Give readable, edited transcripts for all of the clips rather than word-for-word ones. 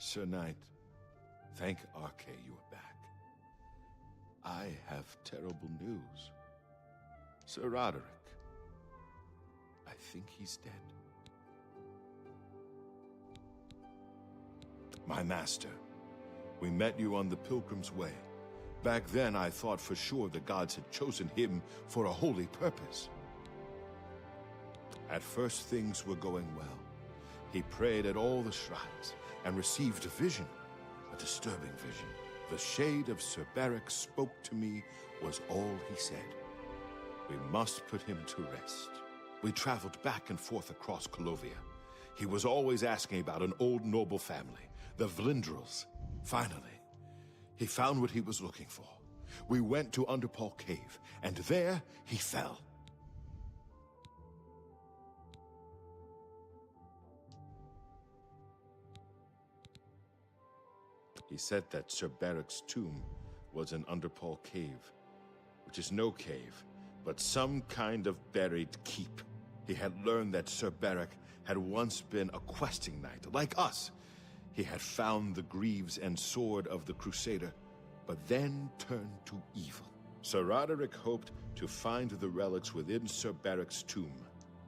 Sir Knight, thank Arche you are back. I have terrible news. Sir Roderick, I think he's dead. My master, we met you on the Pilgrim's Way. Back then, I thought for sure the gods had chosen him for a holy purpose. At first, things were going well. He prayed at all the shrines and received a vision, a disturbing vision. The shade of Sir Beric spoke to me was all he said. We must put him to rest. We traveled back and forth across Colovia. He was always asking about an old noble family, the Vlindrels. Finally, he found what he was looking for. We went to Underpaw Cave, and there he fell. He said that Sir Beric's tomb was in Underpaw Cave, which is no cave, but some kind of buried keep. He had learned that Sir Beric had once been a questing knight, like us. He had found the greaves and sword of the Crusader, but then turned to evil. Sir Roderick hoped to find the relics within Sir Beric's tomb,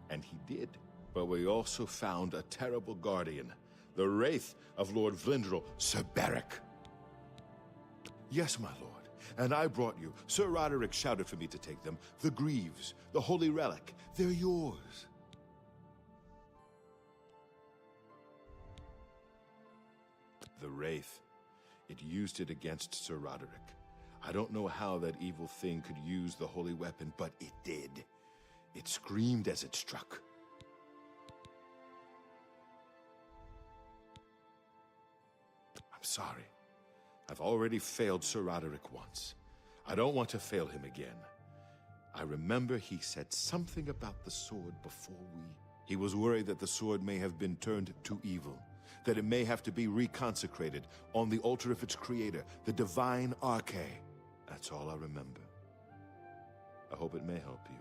and he did. But we also found a terrible guardian, the wraith of Lord Vlindrel, Sir Beric. Yes, my lord, and I brought you. Sir Roderick shouted for me to take them. The greaves, the holy relic, they're yours. The wraith, it used it against Sir Roderick. I don't know how that evil thing could use the holy weapon, but it did. It screamed as it struck. I'm sorry. I've already failed Sir Roderick once. I don't want to fail him again. I remember he said something about the sword before we... He was worried that the sword may have been turned to evil, that it may have to be reconsecrated on the altar of its creator, the divine Arche. That's all I remember. I hope it may help you.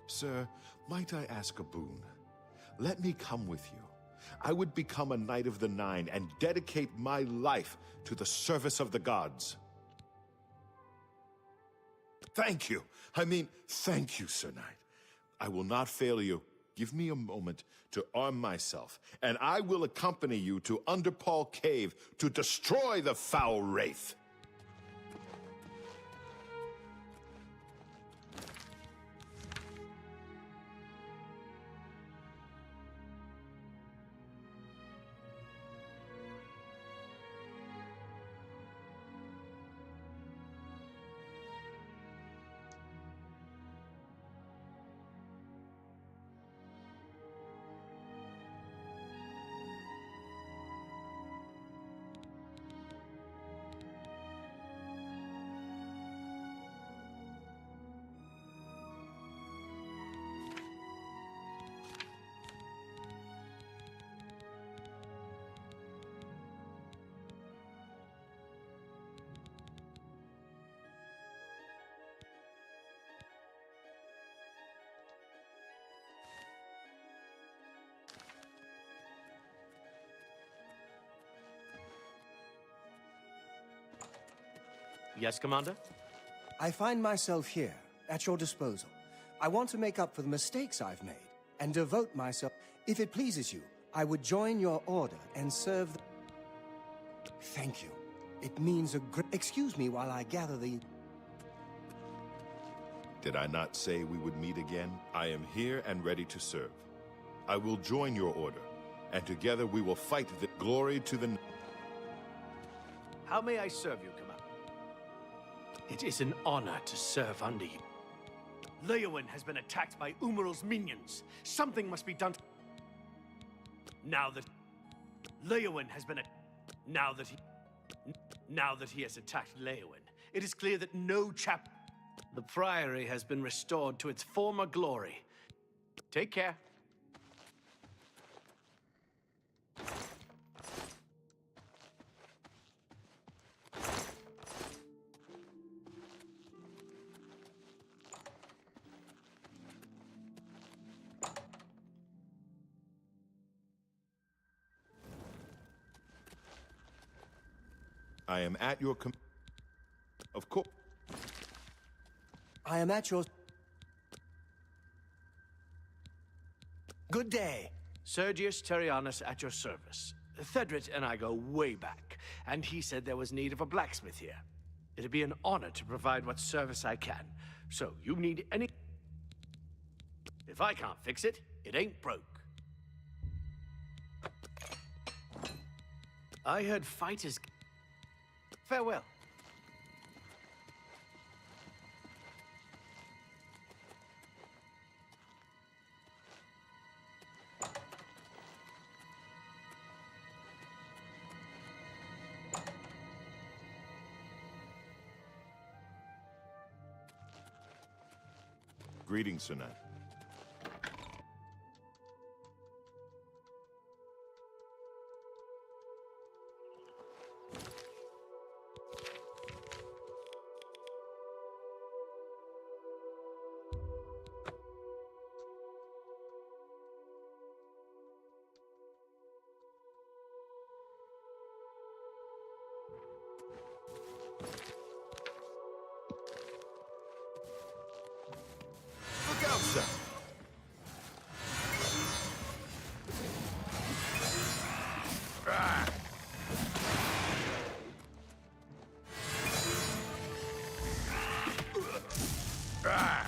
Sir, might I ask a boon? Let me come with you. I would become a Knight of the Nine and dedicate my life to the service of the gods. Thank you. Thank you, Sir Knight. I will not fail you. Give me a moment to arm myself, and I will accompany you to Underpaw Cave to destroy the foul wraith. Yes, Commander? I find myself here, at your disposal. I want to make up for the mistakes I've made, and devote myself. If it pleases you, I would join your order and serve the... Thank you. It means a great... Excuse me while I gather the... Did I not say we would meet again? I am here and ready to serve. I will join your order, and together we will fight the glory to the... How may I serve you, Commander? It is an honor to serve under you. Leowin has been attacked by Umaral's minions. Something must be done. Now that Leowin has been now that he has attacked Leowin, it is clear that no chap. The Priory has been restored to its former glory. Take care. I am at your Of course. I am at your... Good day. Sergius Terrianus at your service. Thedrit and I go way back, and he said there was need of a blacksmith here. It'd be an honor to provide what service I can. So, you need any... If I can't fix it, it ain't broke. I heard fighters... Farewell. Greetings, Sir Knight. Look out, sir! Ah. Ah.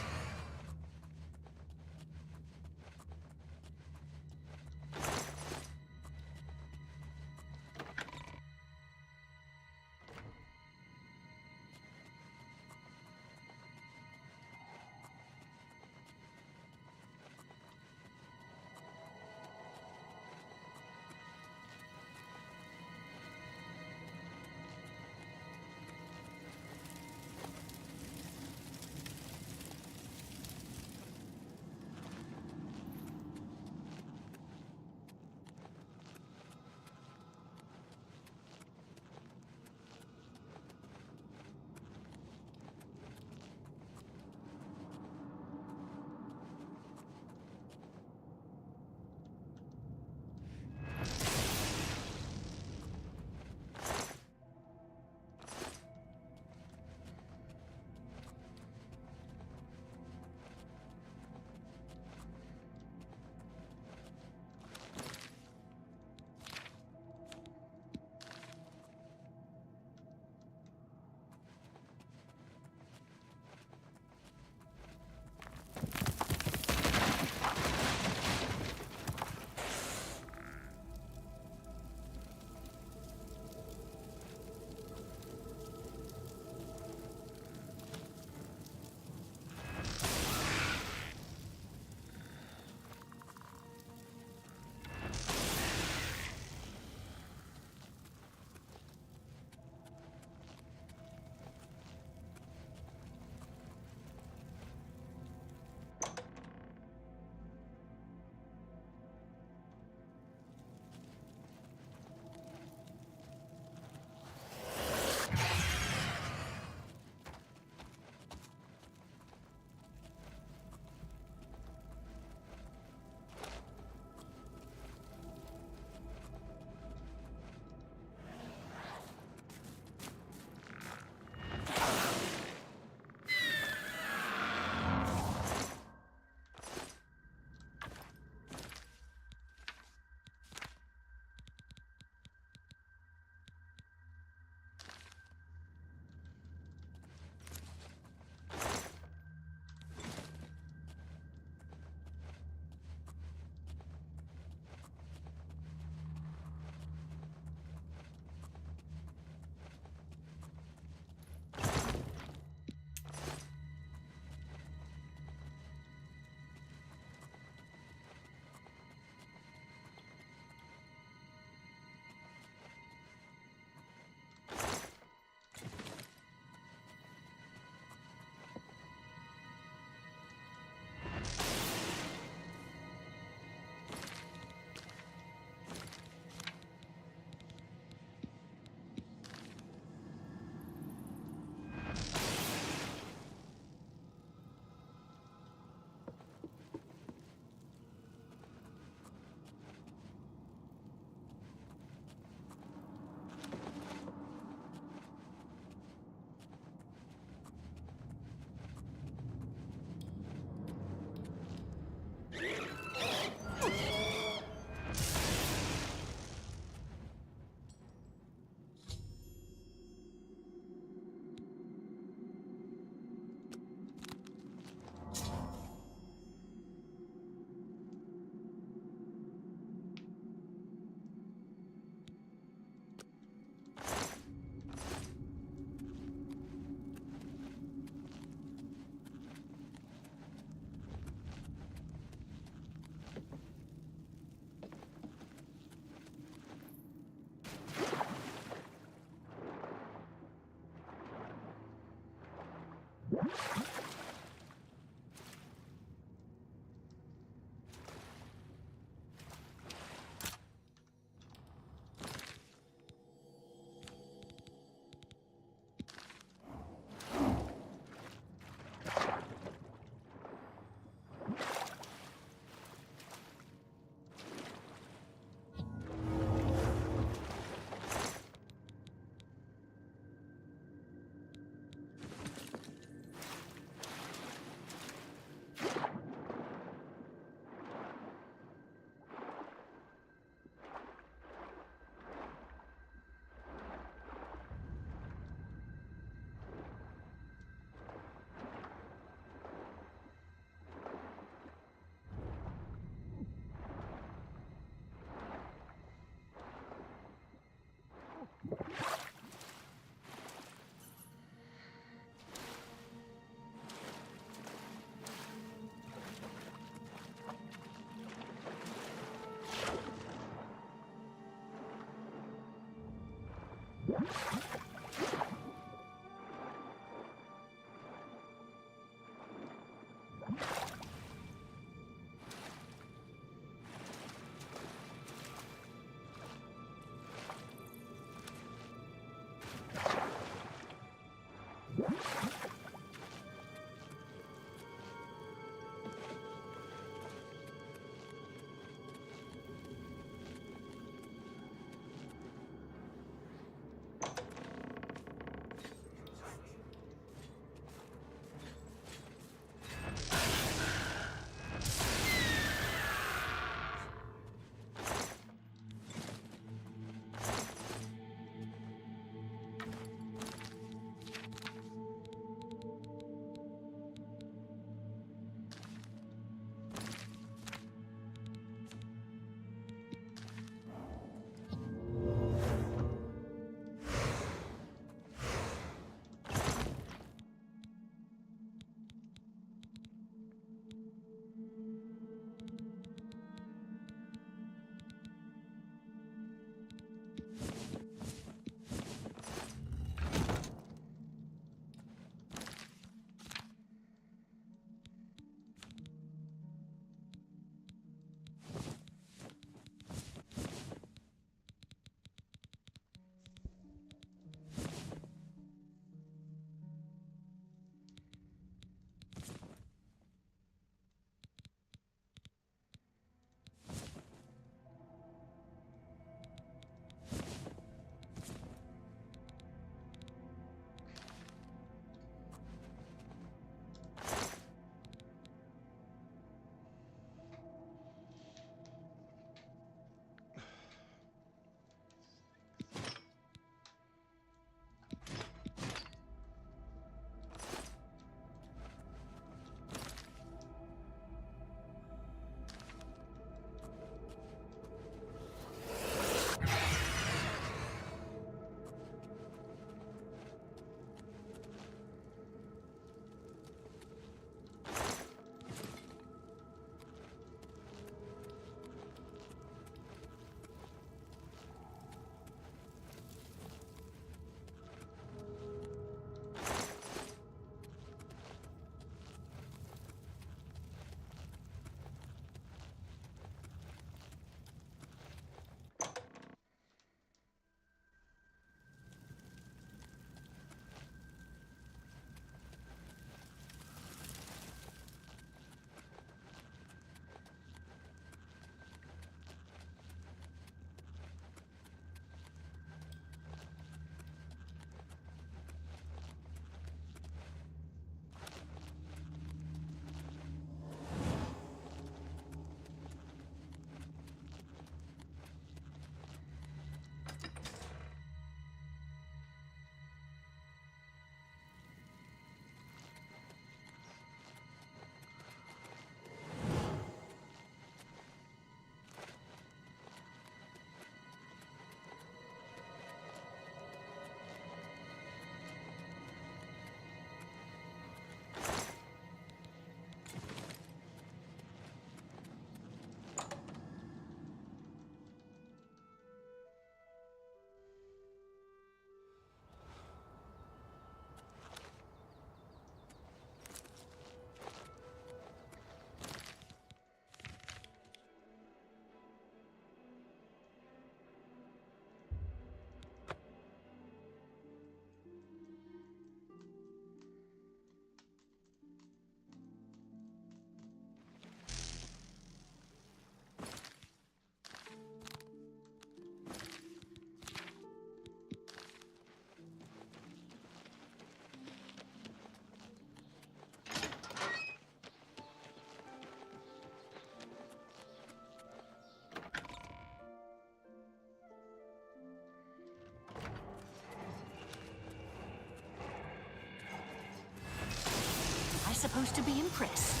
supposed to be impressed.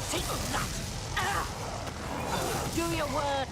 Take that! Do your word!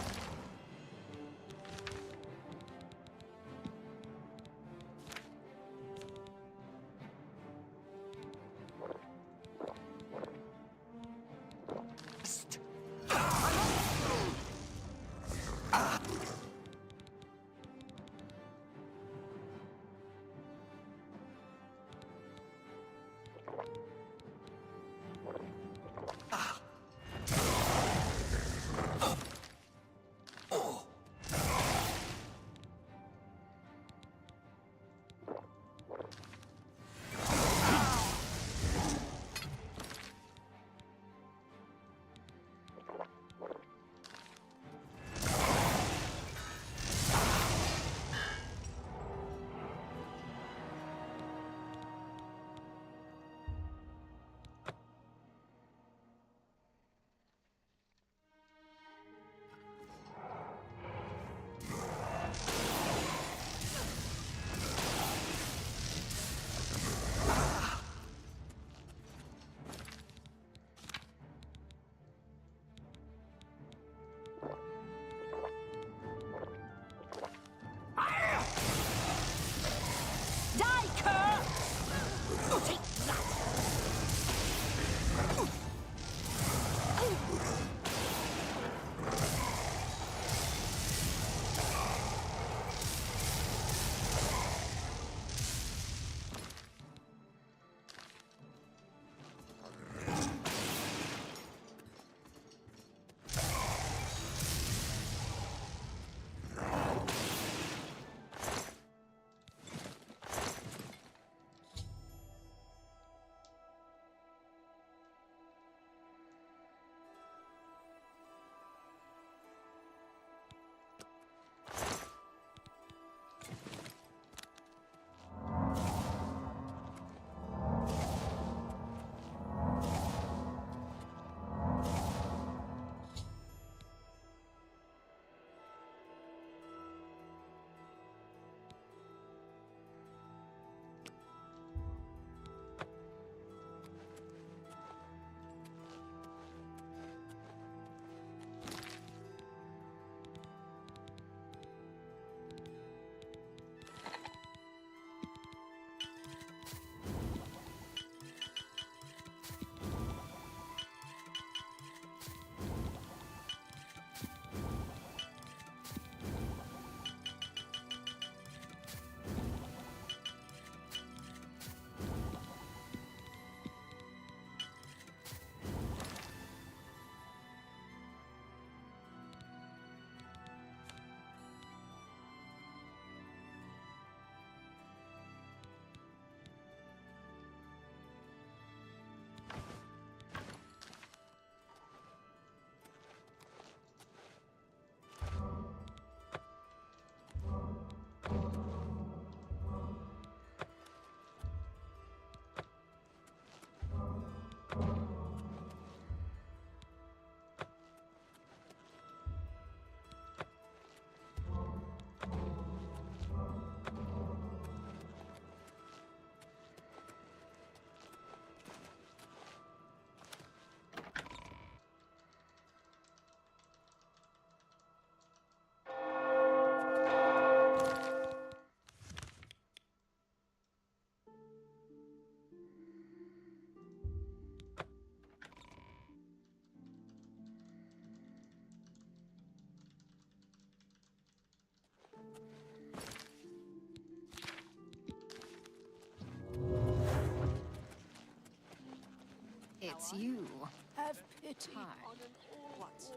It's you. Have pity Hi. on an old What?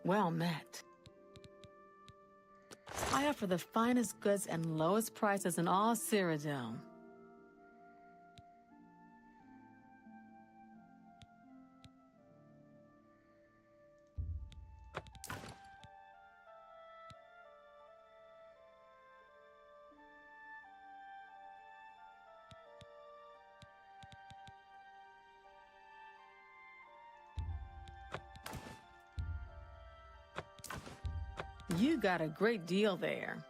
Well met. I offer the finest goods and lowest prices in all Cyrodiil. You got a great deal there.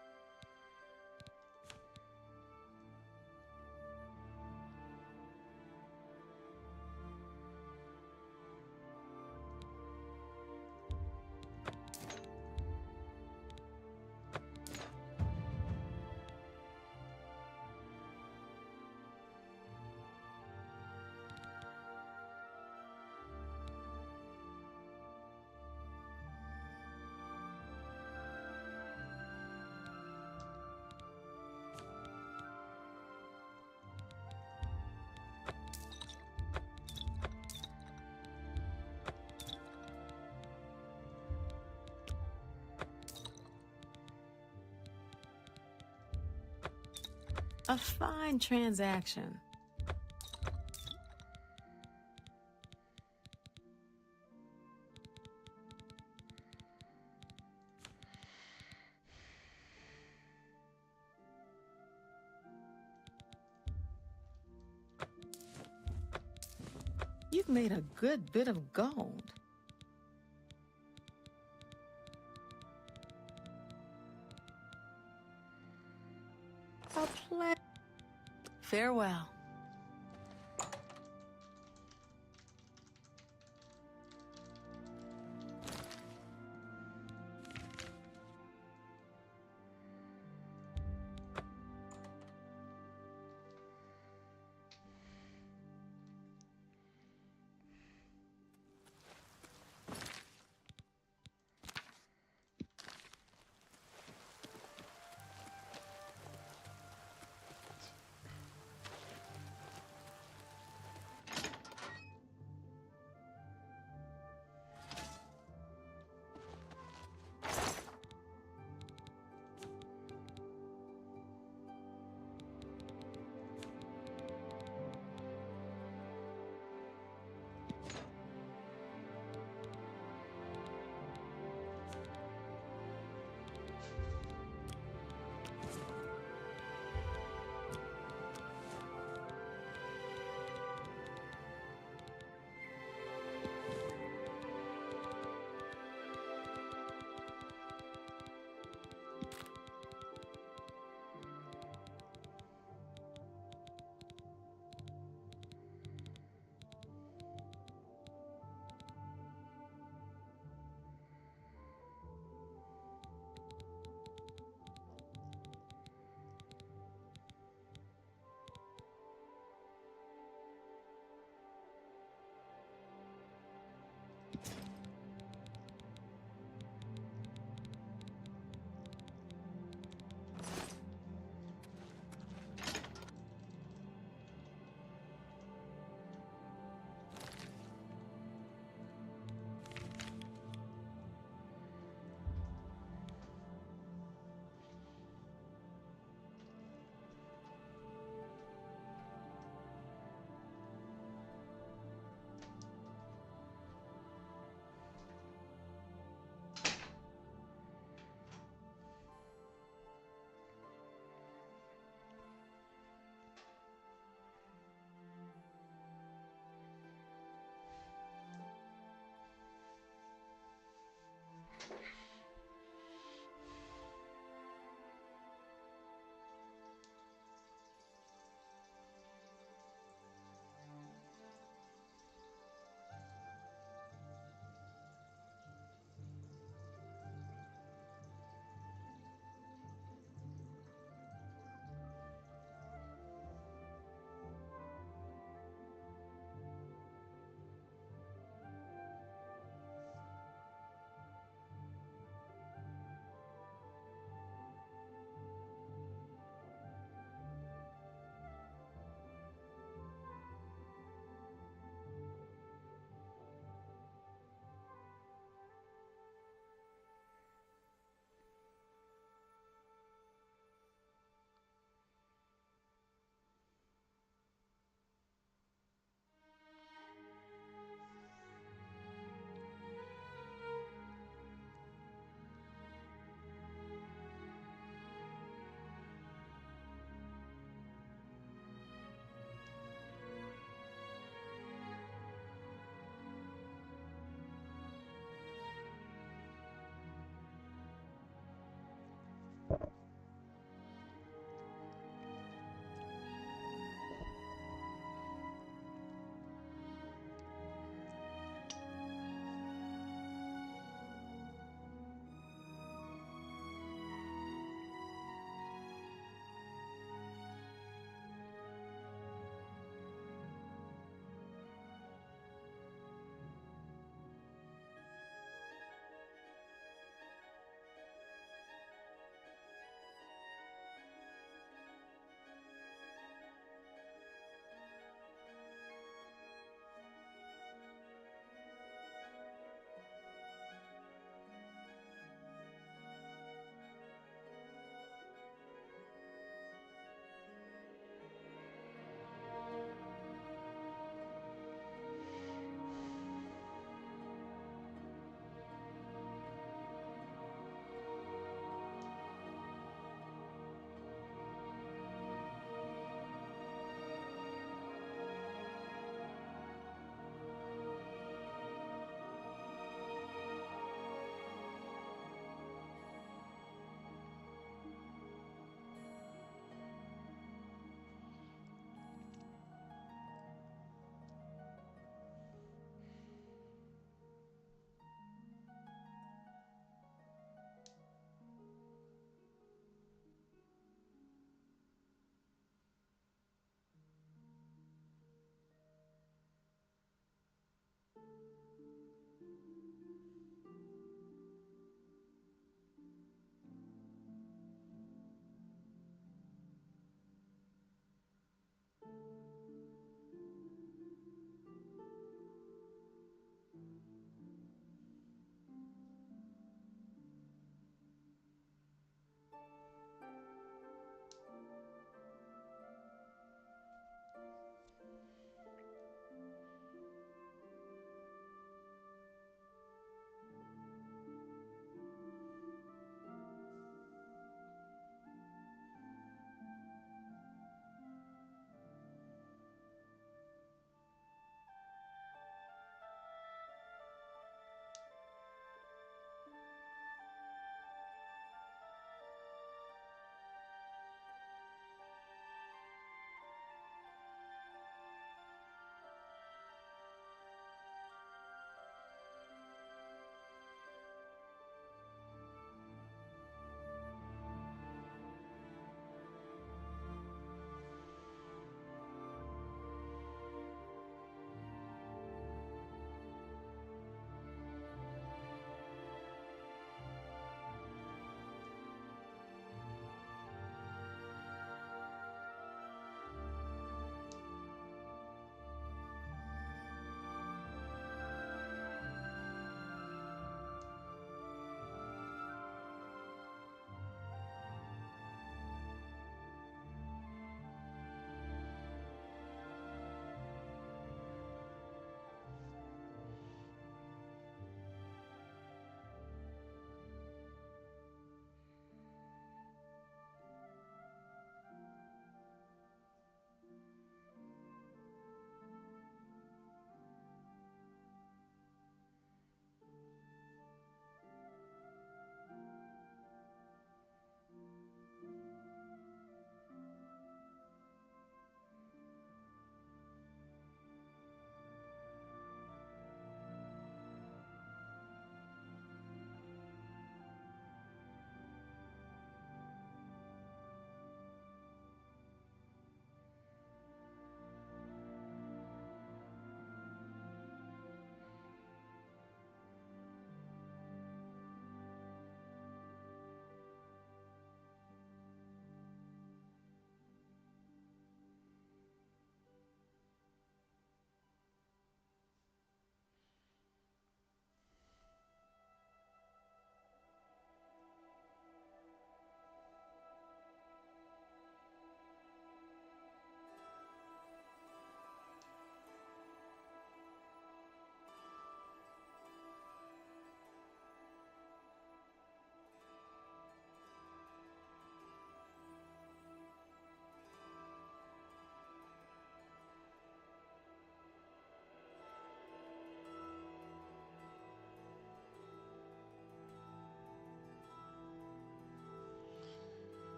A fine transaction. You've made a good bit of gold. A play. Farewell.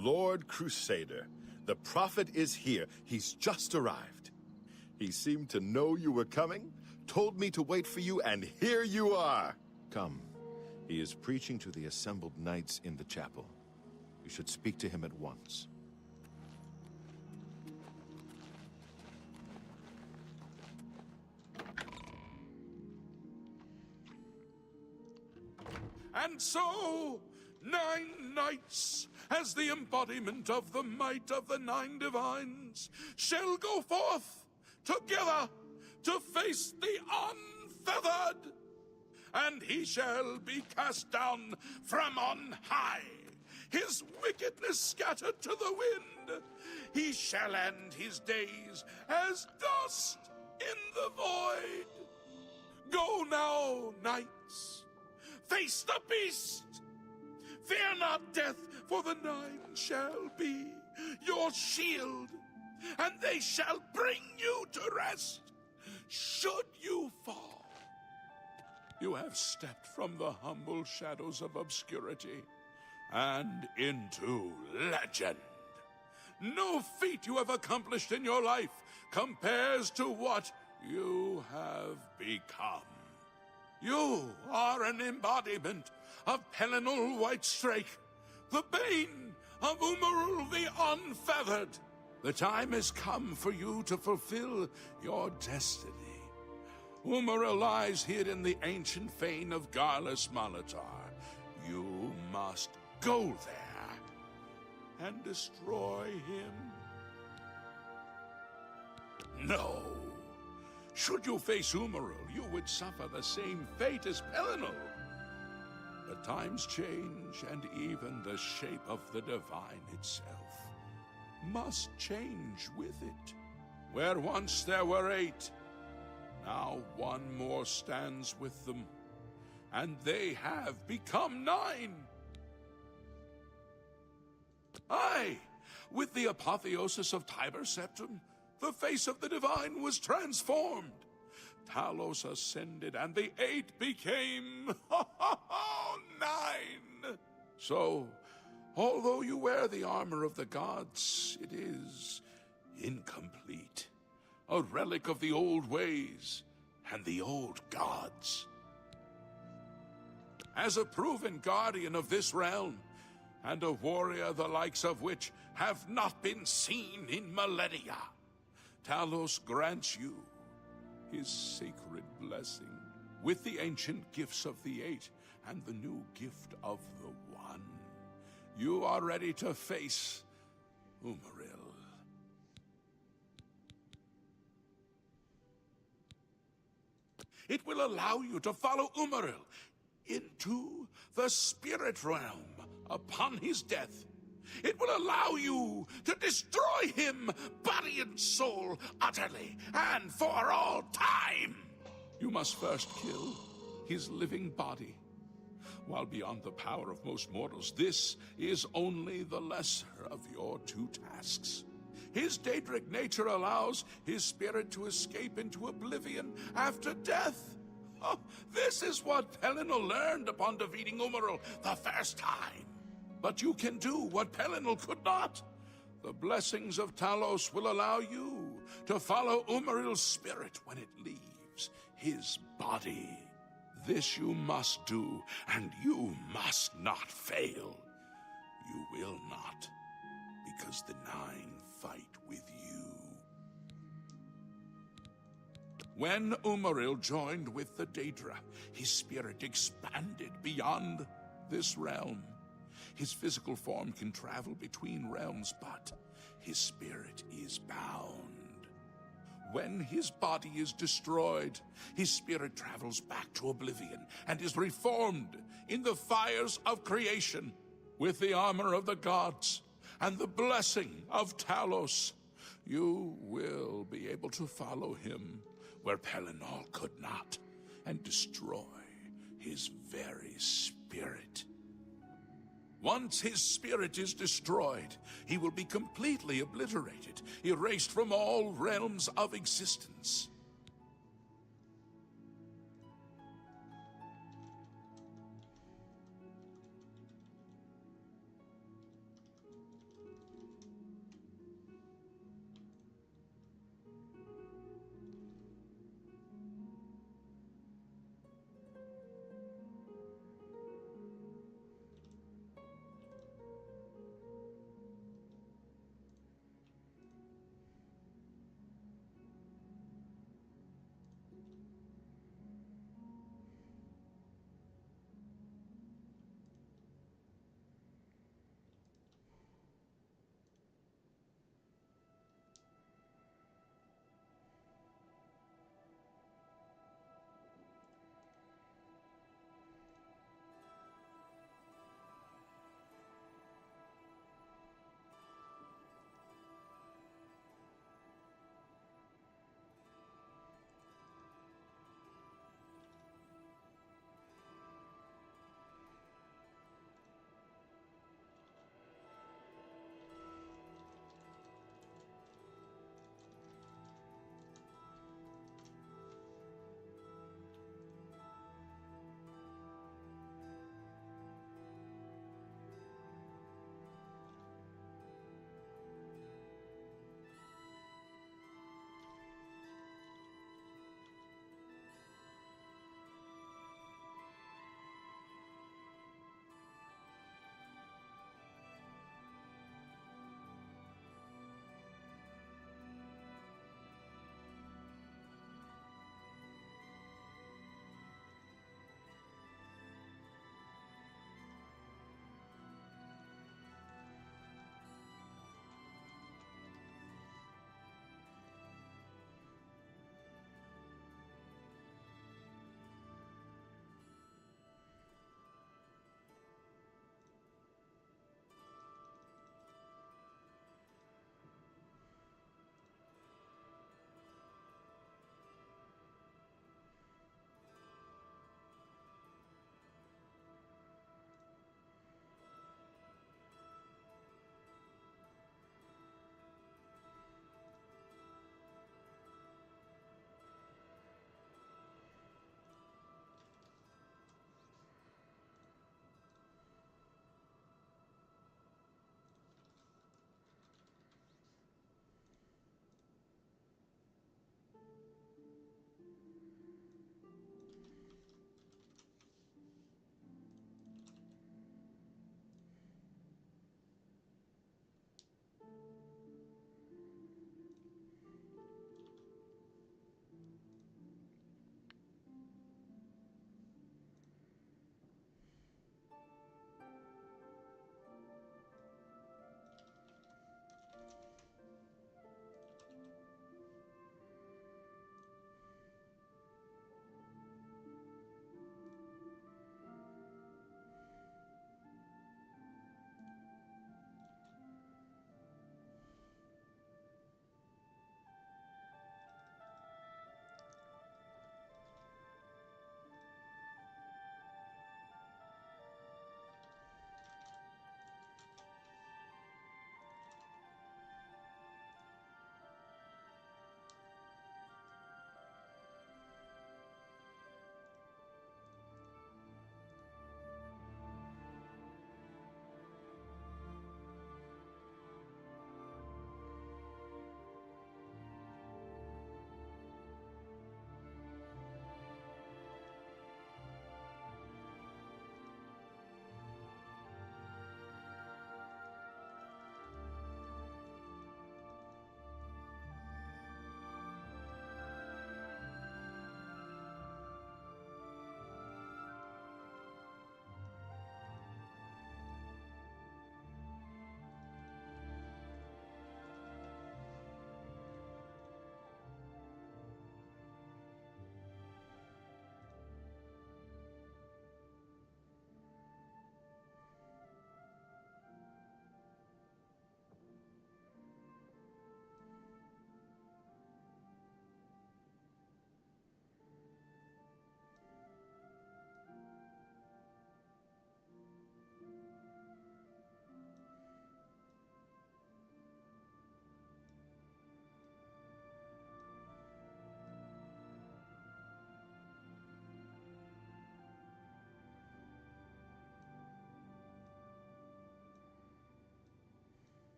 Lord Crusader, the prophet is here. He's just arrived. He seemed to know you were coming, told me to wait for you, and here you are. Come. He is preaching to the assembled knights in the chapel. You should speak to him at once. And so, 9 knights, as the embodiment of the might of the 9 divines, shall go forth together to face the unfeathered. And he shall be cast down from on high, his wickedness scattered to the wind. He shall end his days as dust in the void. Go now, knights. Face the beast. Fear not death, for the nine shall be your shield, and they shall bring you to rest, should you fall. You have stepped from the humble shadows of obscurity and into legend. No feat you have accomplished in your life compares to what you have become. You are an embodiment of Pelinal Whitestrake, the bane of Umarul the Unfeathered. The time has come for you to fulfill your destiny. Umaril lies hid in the ancient fane of Garlus Molitar. You must go there and destroy him. No. Should you face Umaril, you would suffer the same fate as Pelinal. But times change, and even the shape of the divine itself must change with it. Where once there were 8, now one more stands with them, and they have become 9. Aye, with the apotheosis of Tiber Septim, the face of the divine was transformed. Talos ascended, and the 8 became 9. So, although you wear the armor of the gods, it is incomplete. A relic of the old ways and the old gods. As a proven guardian of this realm, and a warrior the likes of which have not been seen in millennia, Talos grants you his sacred blessing with the ancient gifts of the 8 and the new gift of the 1. You are ready to face Umaril. It will allow you to follow Umaril into the spirit realm upon his death. It will allow you to destroy him, body and soul, utterly and for all time. You must first kill his living body. While beyond the power of most mortals, this is only the lesser of your 2 tasks. His Daedric nature allows his spirit to escape into oblivion after death. Oh, this is what Pelinal learned upon defeating Umaril the first time. But you can do what Pelinal could not. The blessings of Talos will allow you to follow Umaril's spirit when it leaves his body. This you must do, and you must not fail. You will not, because the 9 fight with you. When Umaril joined with the Daedra, his spirit expanded beyond this realm. His physical form can travel between realms, but his spirit is bound. When his body is destroyed, his spirit travels back to Oblivion and is reformed in the fires of creation with the armor of the gods and the blessing of Talos. You will be able to follow him where Pelinal could not and destroy his very spirit. Once his spirit is destroyed, he will be completely obliterated, erased from all realms of existence.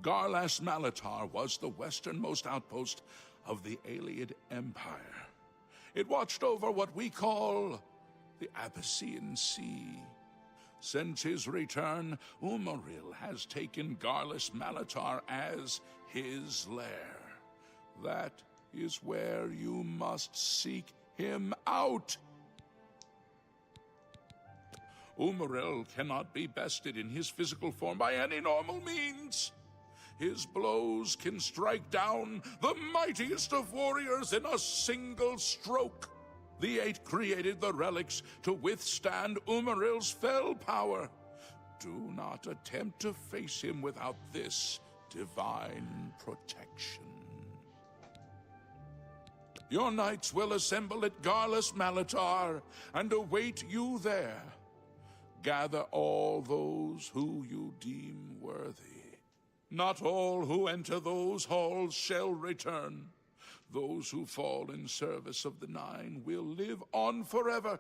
Garlas Malatar was the westernmost outpost of the Aeliad Empire. It watched over what we call the Abyssinian Sea. Since his return, Umaril has taken Garlas Malatar as his lair. That is where you must seek him out. Umaril cannot be bested in his physical form by any normal means. His blows can strike down the mightiest of warriors in a single stroke. The Eight created the relics to withstand Umaril's fell power. Do not attempt to face him without this divine protection. Your knights will assemble at Garlas Malatar and await you there. Gather all those who you deem worthy. Not all who enter those halls shall return. Those who fall in service of the Nine will live on forever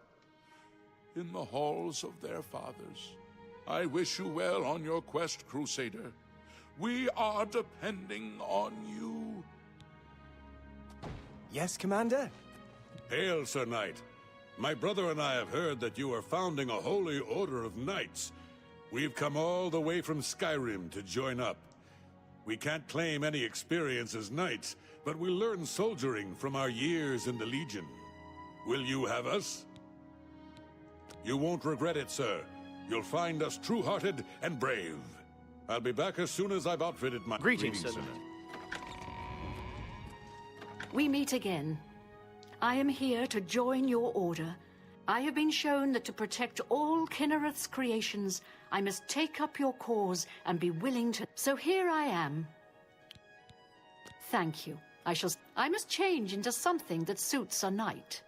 in the halls of their fathers. I wish you well on your quest, Crusader. We are depending on you. Yes, Commander? Hail, Sir Knight. My brother and I have heard that you are founding a holy order of knights. We've come all the way from Skyrim to join up. We can't claim any experience as knights, but we learn soldiering from our years in the Legion. Will you have us? You won't regret it, sir. You'll find us true-hearted and brave. I'll be back as soon as I've outfitted my... Greetings, sir. We meet again. I am here to join your order. I have been shown that to protect all Kinnereth's creations, I must take up your cause and be willing to... So here I am. Thank you. I must change into something that suits a knight.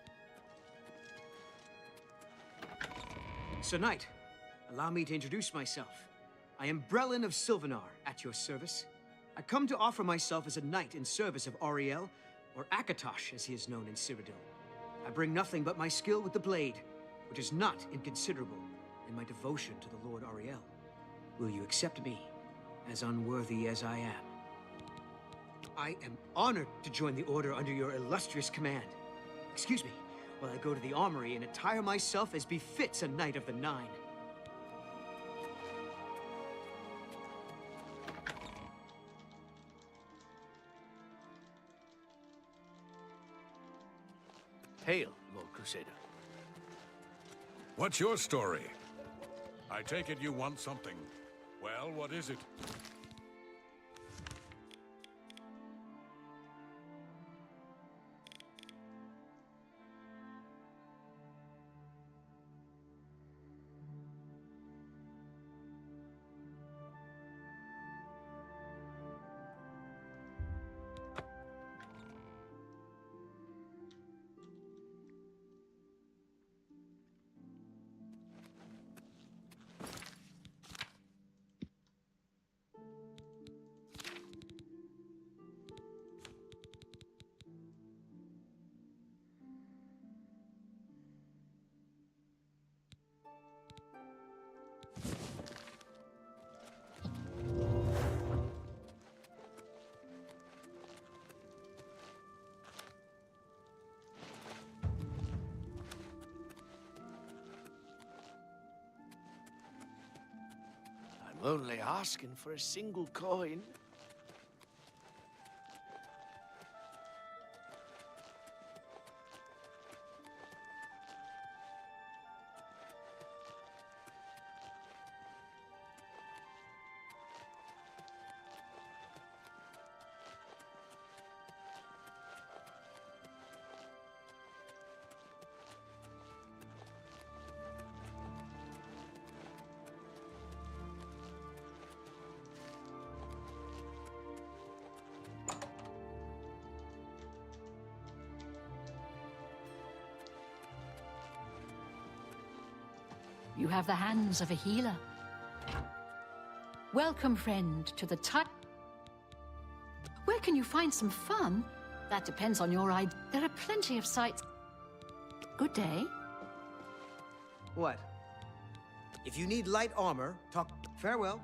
Sir Knight, allow me to introduce myself. I am Brelin of Sylvanar, at your service. I come to offer myself as a knight in service of Auriel, or Akatosh, as he is known in Cyrodiil. I bring nothing but my skill with the blade, which is not inconsiderable, and my devotion to the Lord Auriel. Will you accept me, as unworthy as I am? I am honored to join the Order under your illustrious command. Excuse me, while I go to the armory and attire myself as befits a Knight of the Nine. Hail, Lord Crusader. What's your story? I take it you want something. Well, what is it? I'm only asking for a single coin. You have the hands of a healer. Welcome, friend, to the Where can you find some fun? That depends on your idea. There are plenty of sites. Good day. What? If you need light armor, talk... Farewell.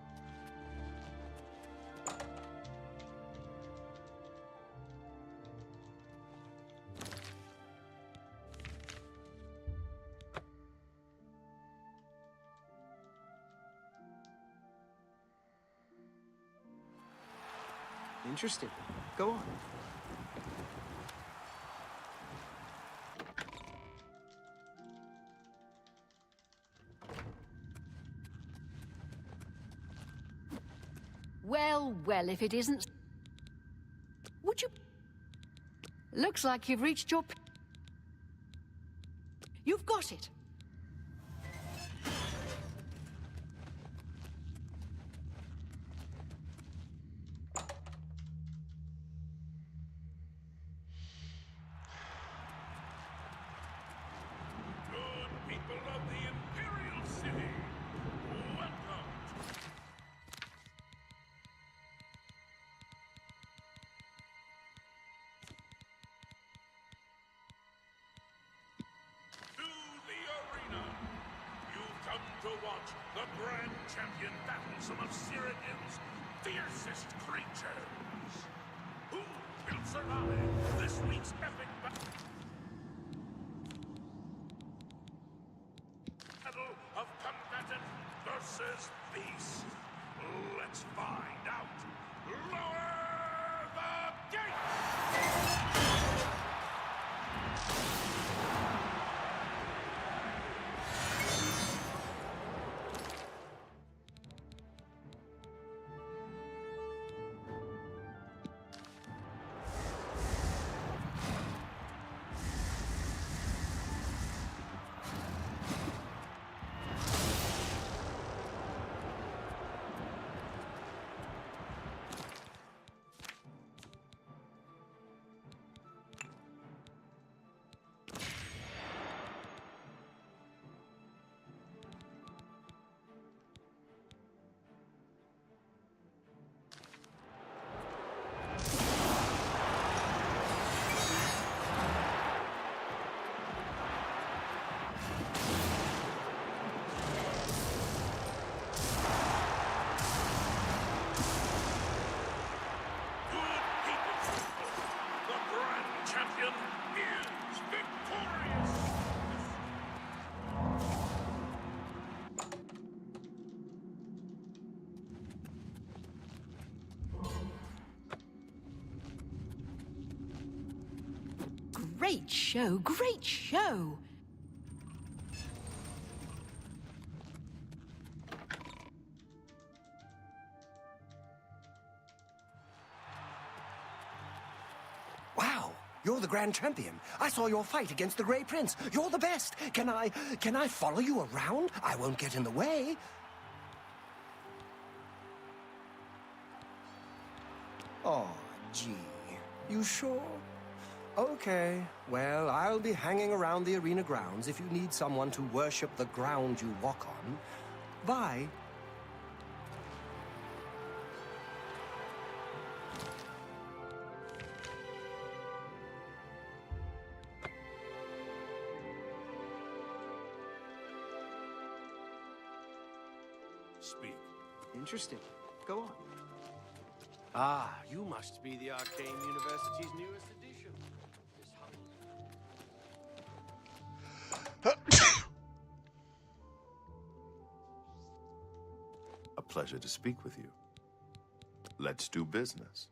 Interesting. Go on. Well, well, if it isn't... Would you... Looks like you've reached your... You've got it. Good people of the Imperial City, welcome to the arena. You've come to watch the grand champion battle some of Cyrodiil's fiercest creatures. Who will survive this week's epic battle of combatant versus beast? Let's find out. Lower the gates! Good people, the grand champion is victorious! Great show, great show. Wow, you're the Grand Champion. I saw your fight against the Grey Prince. You're the best. Can I follow you around? I won't get in the way. Oh, gee. You sure? Okay. Well, I'll be hanging around the arena grounds if you need someone to worship the ground you walk on. Bye. Speak. Interesting. Go on. Ah, you must be the Arcane University's newest edition. This humble... A pleasure to speak with you. Let's do business.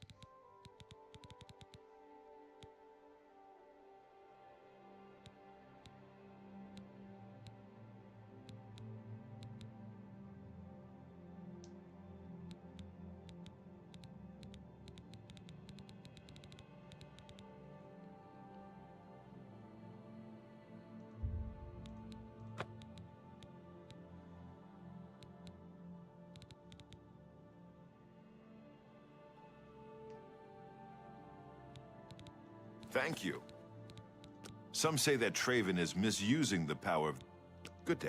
Thank you. Some say that Traven is misusing the power of... Good day.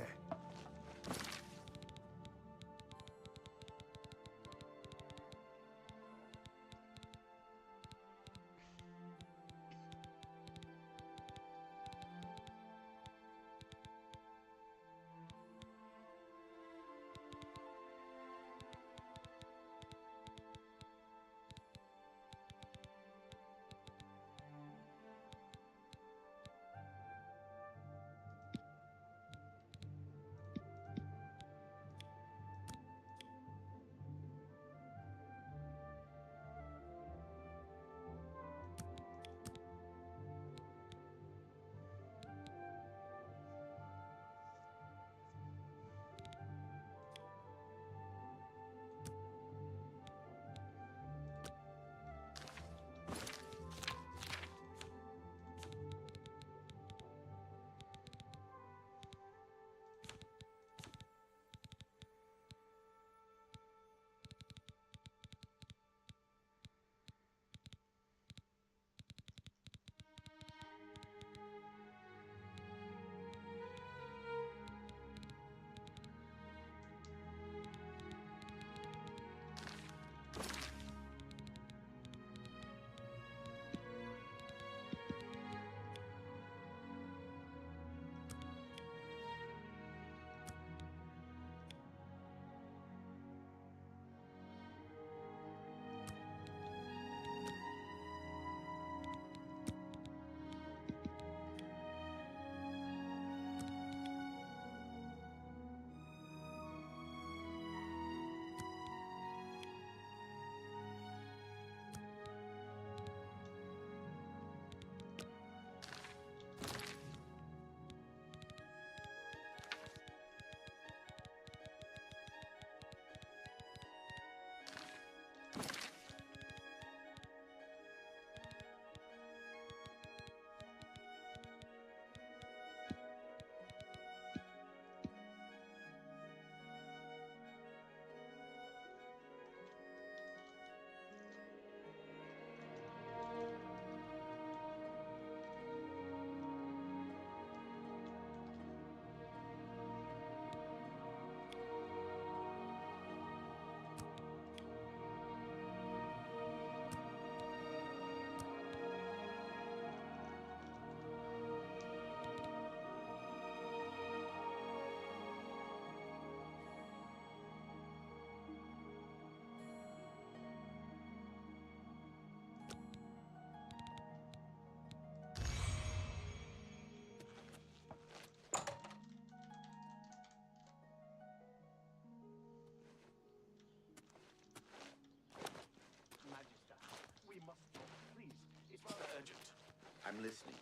I'm listening.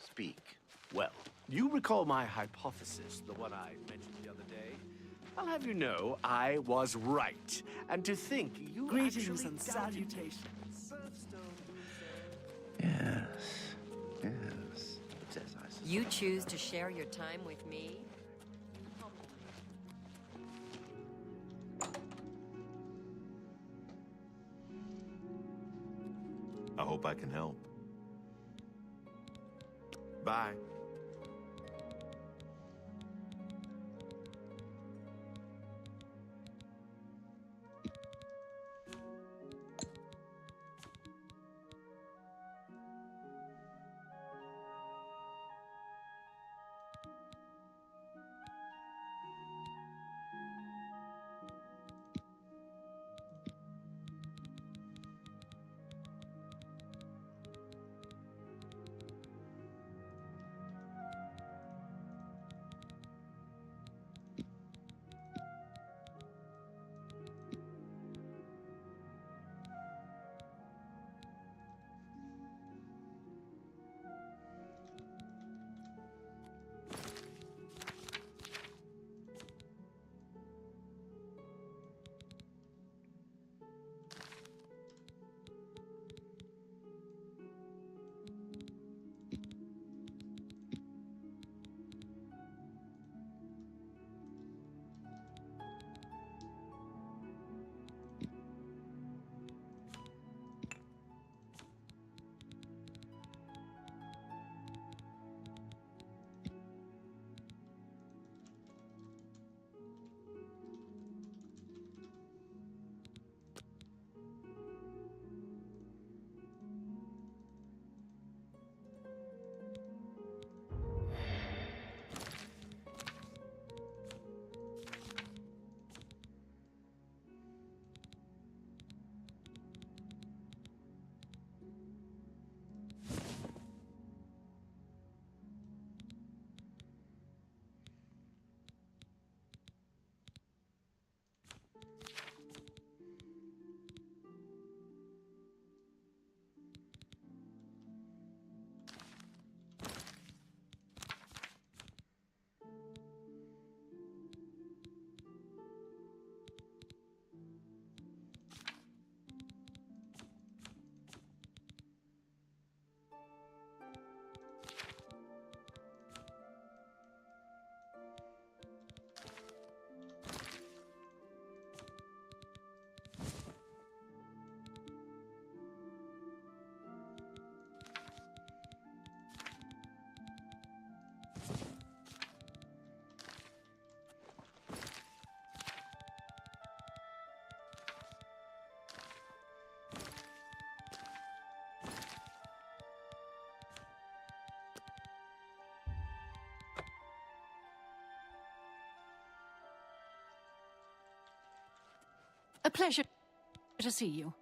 Speak. Well, you recall my hypothesis, the one I mentioned the other day? I'll have you know, I was right. And to think you Greetings actually and doubted me. salutations. Yes. Yes. It's as I suspected. You choose to share your time with me? I hope I can help. Bye. A pleasure to see you.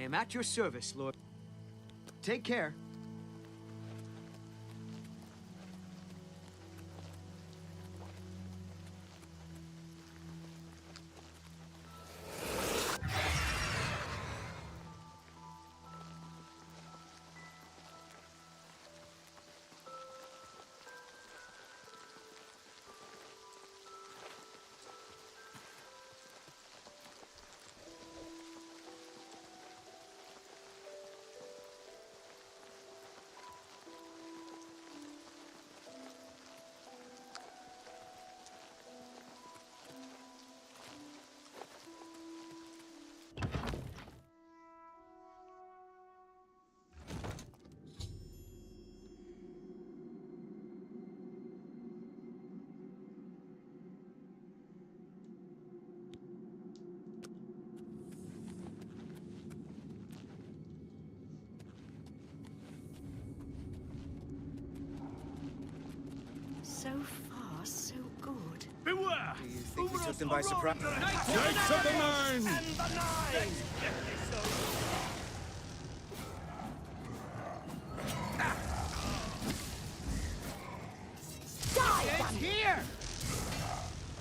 am at your service, Lord. Take care. So far, so good. Beware! Do you think we took them by surprise? Knights of the Nine! And the Nine! It's here!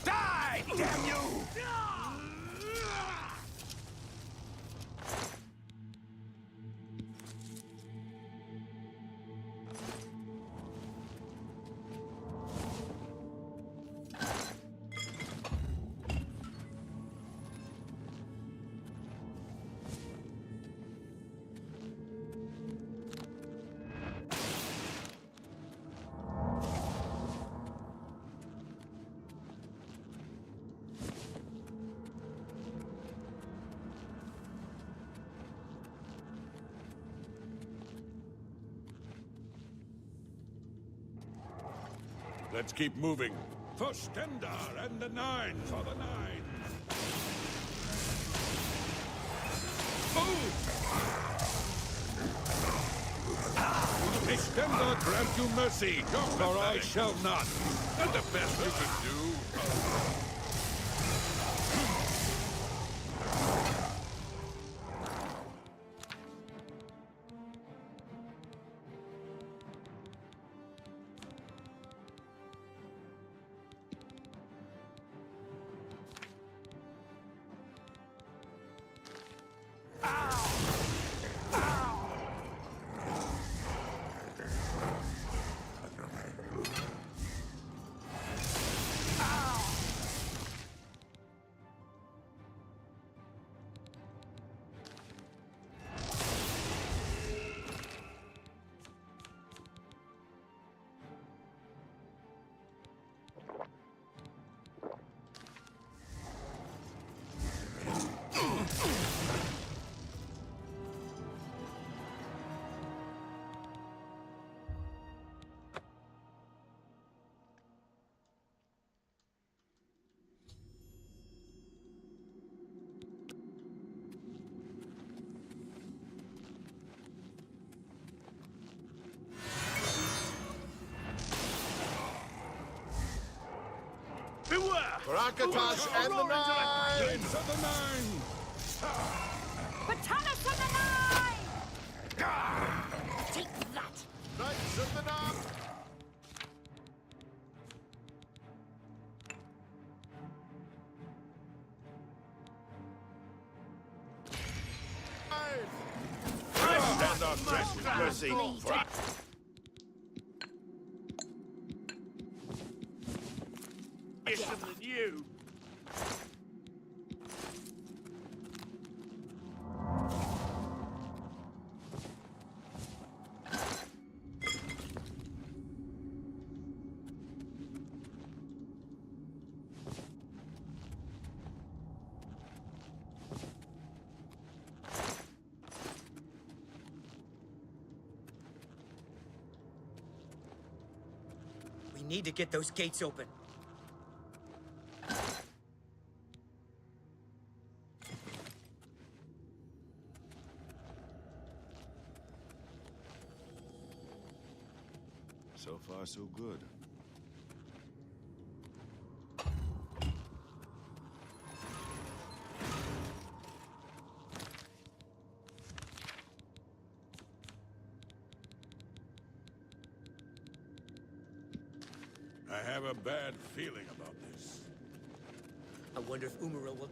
Die, damn you! Let's keep moving. For Stendar and the Nine for the Nine. Move! May Stendar grant you mercy, or I shall not. Not the best you can do. Beware! Rakatas and the Nine! Knights of the Nine! Batalus of the Nine! Take that! Knights of the Nine! Stand on mercy. Better than you. We need to get those gates open. So far, so good. I have a bad feeling about this. I wonder if Umaril will...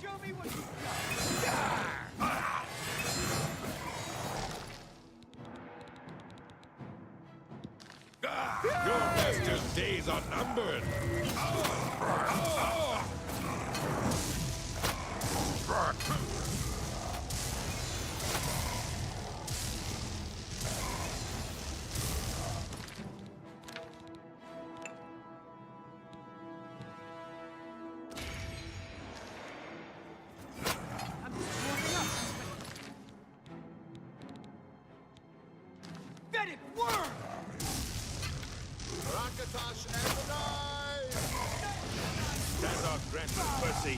Show me what you got! Your master's days are numbered! Let it work! Rakatash and the knife! Standoff grants mercy.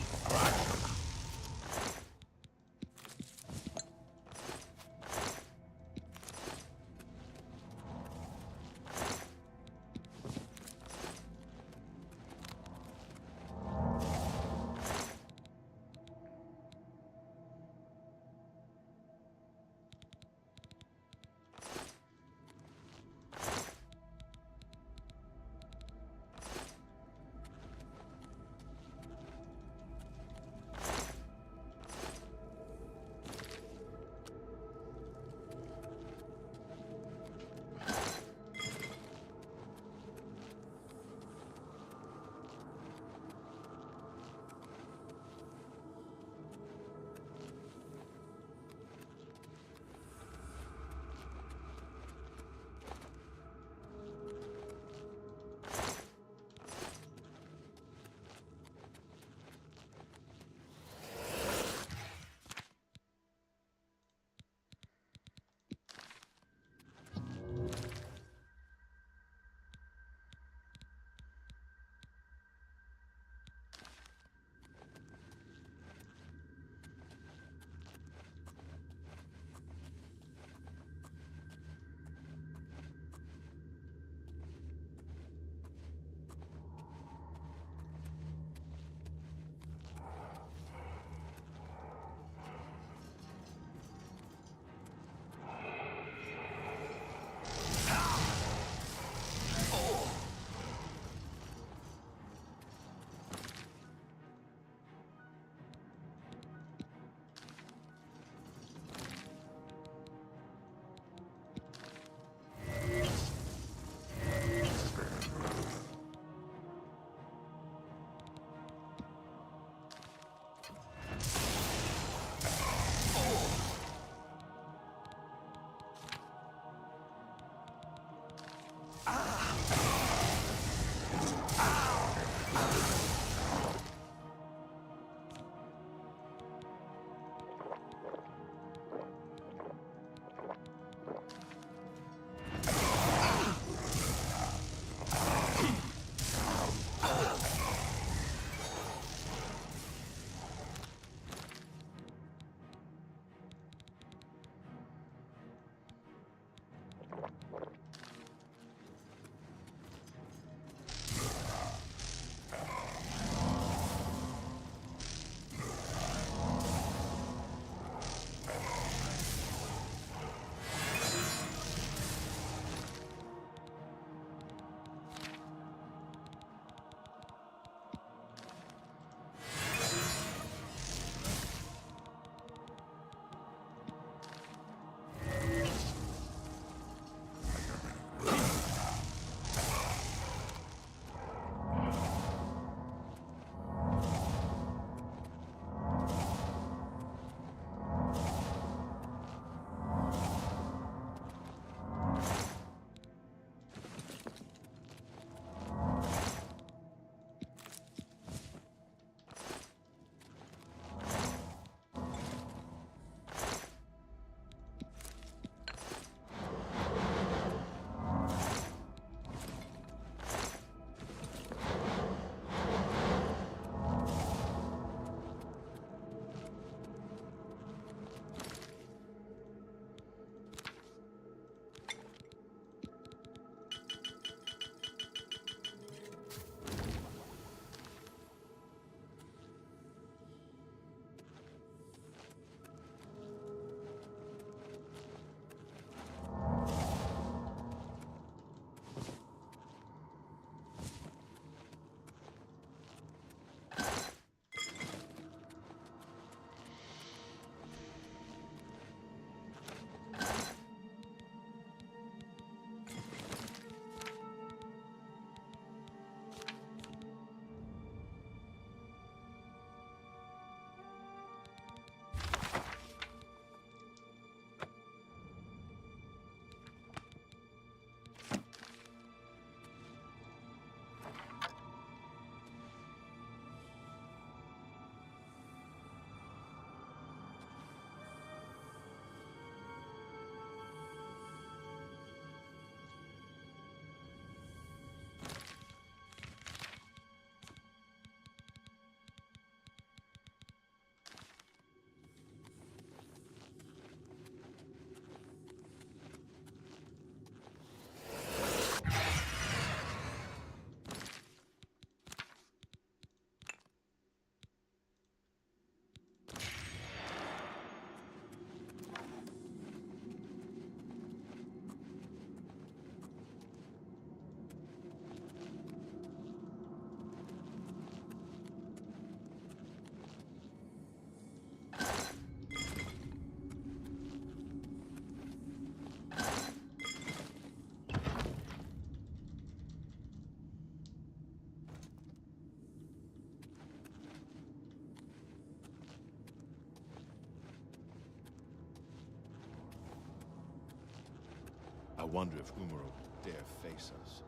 wonder if Umaro will dare face us.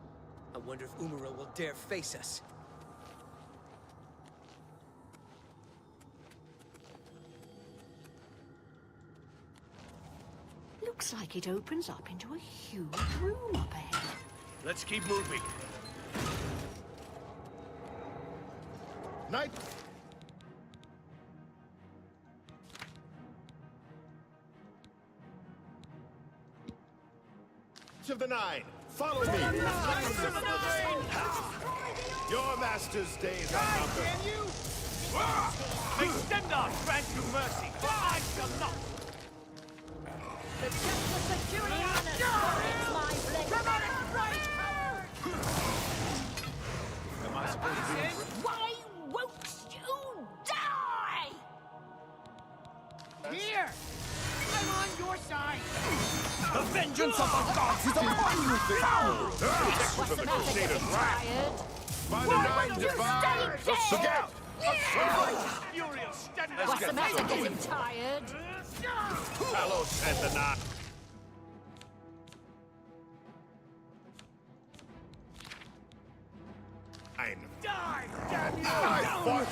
I wonder if Umaro will dare face us. Looks like it opens up into a huge room up ahead. Let's keep moving. Knight! Of the Nine, follow me! Your master's days are numbered. Can you? May Stendar grant you mercy, for I shall not. The justice of Julianus guides my blade. Am I supposed to be... Why won't you die? Here! I'm on your side! The vengeance of the gods is upon you, foul! What's the matter, tired? By the Nine Divine! Look out! Muriel, stand What's the matter, getting tired? Talos and the Nine! Die, damn you! I fought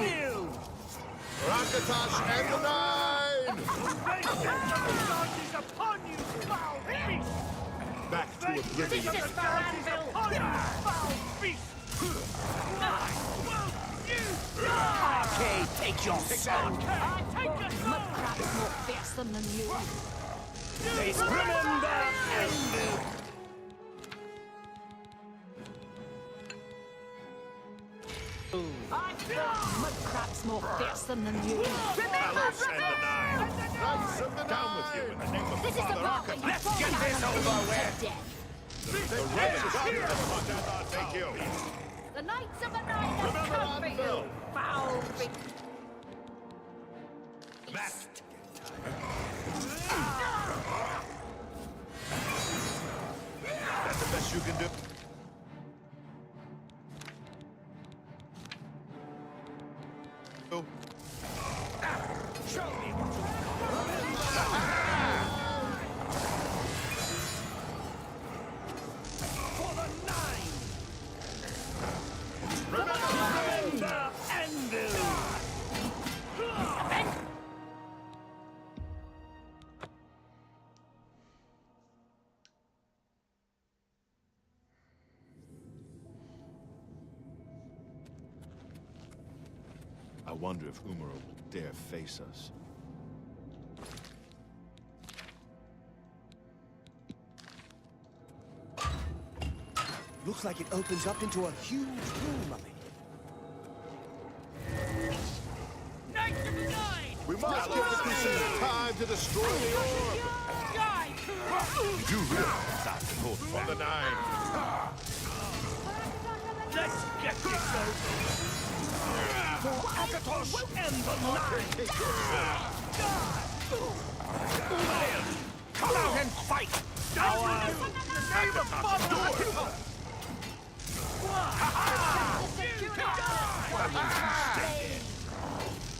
you! Rakatash and the Nine! Vengeance is upon you, foul beast! Back to Oblivion! This is for Anvil! Upon you, foul beast! Okay, take your son. I take the mudcrab's more fearsome than you. Remember Anvil! I fought mudcrab's more fearsome than you. Talos and the Nine! Knights of the Nine! Down with you in the name of This is the part that you Let's fall get down this and over bleed with. to death. The red God take you! The Knights of the Nine have come for you, foul beast. Beast! That's the best you can do. Oh. Show me for the Nine! Remember Anvil! I wonder if Umaro will dare face us. Looks like it opens up into a huge room up here. Knights of the Nine! We must give the Crusaders time to destroy the orb! Die! You do realize I can hold for the Nine. Let's get this over! For Akatos and the Nine! Lion, come out and fight! Name of Father!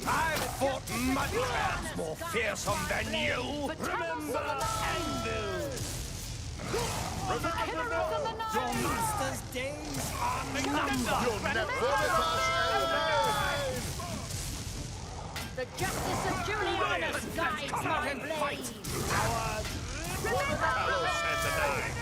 I've fought mudcrabs more fearsome than you! Remember Anvil! Your master's days are numbered! You'll never Rakatash and the Nine! The justice of Julianus guides my blade. Talos and the Nine!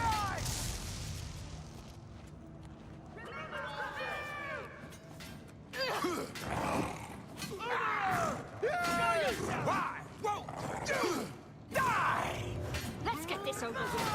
Why won't you die? Let's get this over with.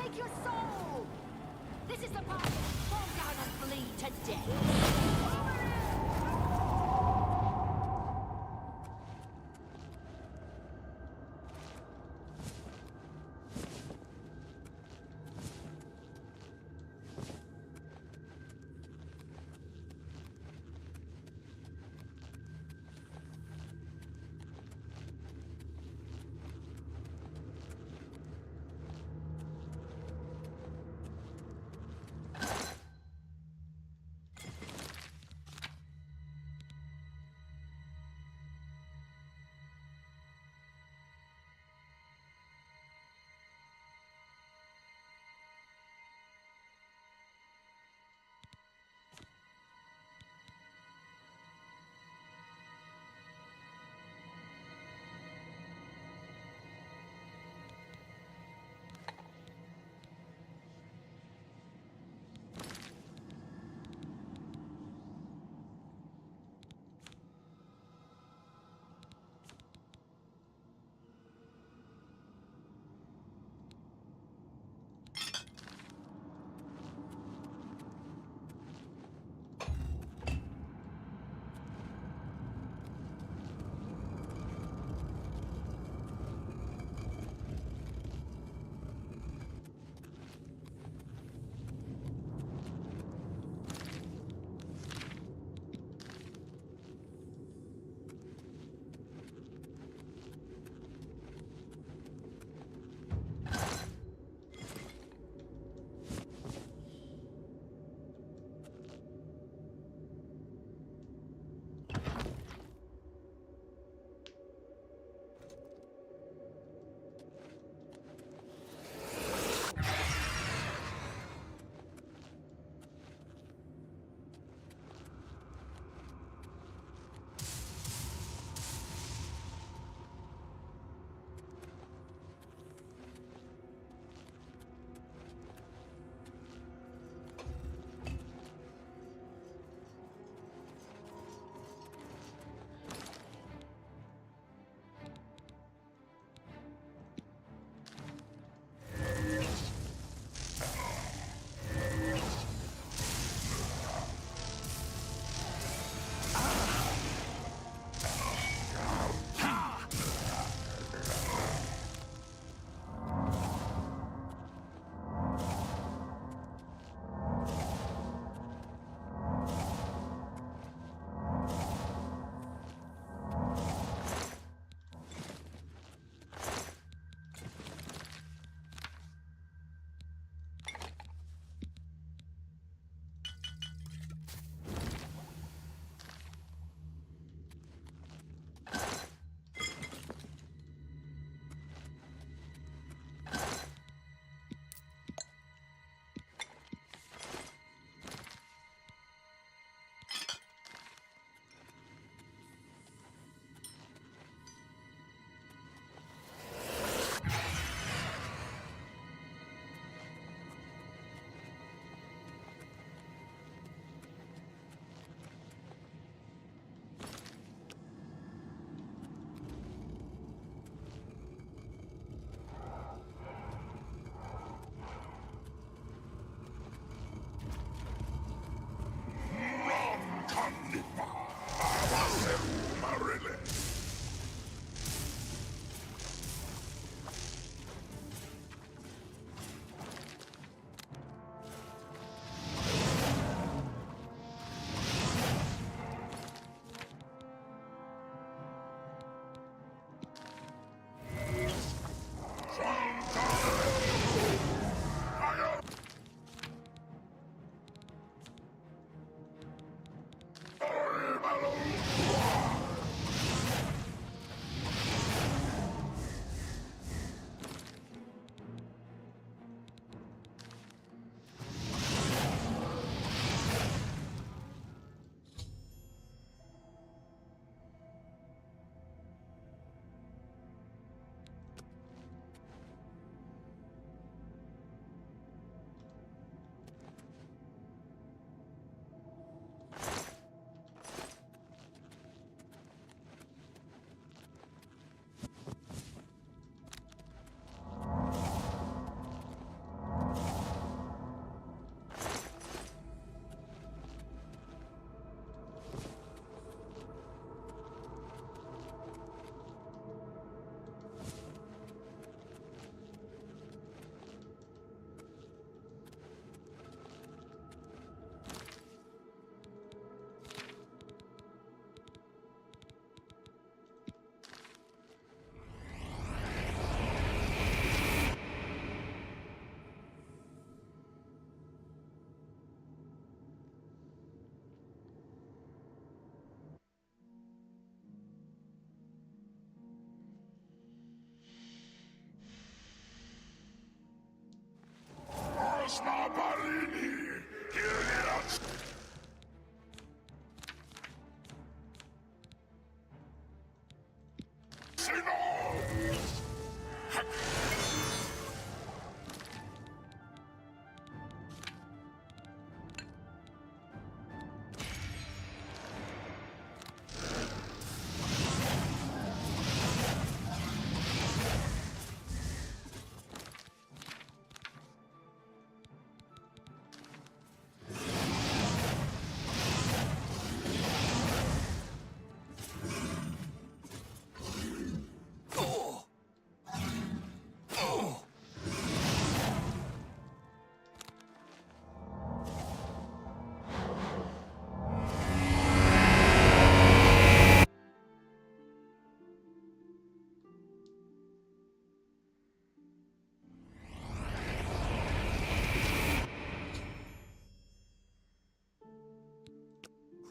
take your soul! This is the part. Fall down and bleed to death.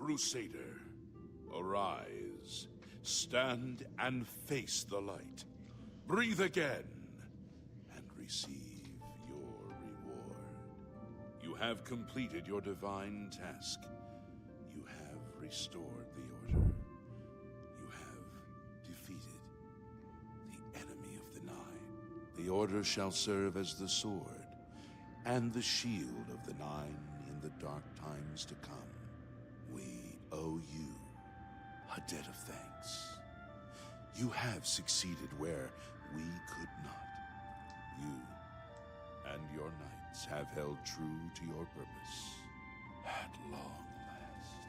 Crusader, arise. Stand and face the light. Breathe again, and receive your reward. You have completed your divine task. You have restored the Order. You have defeated the enemy of the Nine. The Order shall serve as the sword and the shield of the Nine in the dark times to come. We owe you a debt of thanks. You have succeeded where we could not. You and your knights have held true to your purpose. At long last,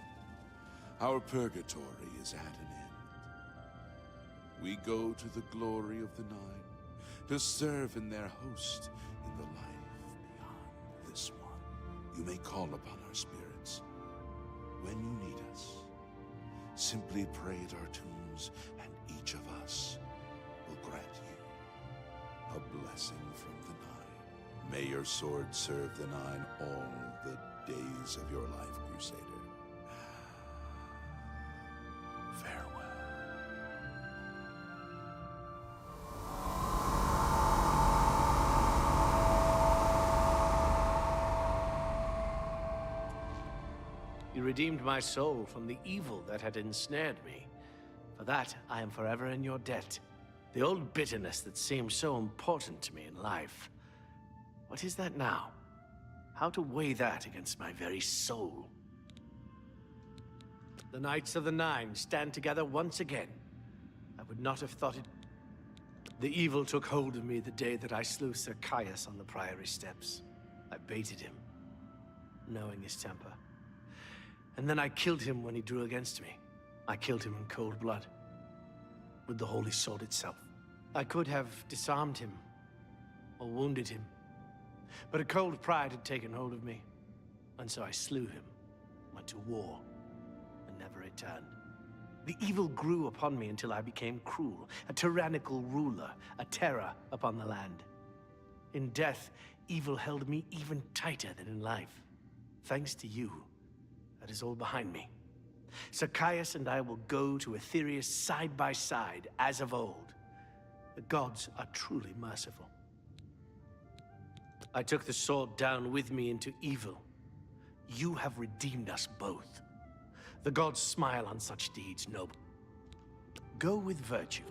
our purgatory is at an end. We go to the glory of the Nine to serve in their host in the life beyond this one. You may call upon our spirits when you need us. Simply pray at our tombs, and each of us will grant you a blessing from the Nine. May your sword serve the Nine all the days of your life, Crusader. Farewell. You redeemed my soul from the evil that had ensnared me. For that, I am forever in your debt. The old bitterness that seemed so important to me in life. What is that now? How to weigh that against my very soul? The Knights of the Nine stand together once again. I would not have thought it. The evil took hold of me the day that I slew Sir Caius on the Priory steps. I baited him, knowing his temper. And then I killed him when he drew against me. I killed him in cold blood, with the Holy Sword itself. I could have disarmed him, or wounded him, but a cold pride had taken hold of me, and so I slew him, went to war, and never returned. The evil grew upon me until I became cruel, a tyrannical ruler, a terror upon the land. In death, evil held me even tighter than in life. Thanks to you, that is all behind me. Sir Caius and I will go to Aetherius side by side, as of old. The gods are truly merciful. I took the sword down with me into evil. You have redeemed us both. The gods smile on such deeds, noble. Go with virtue.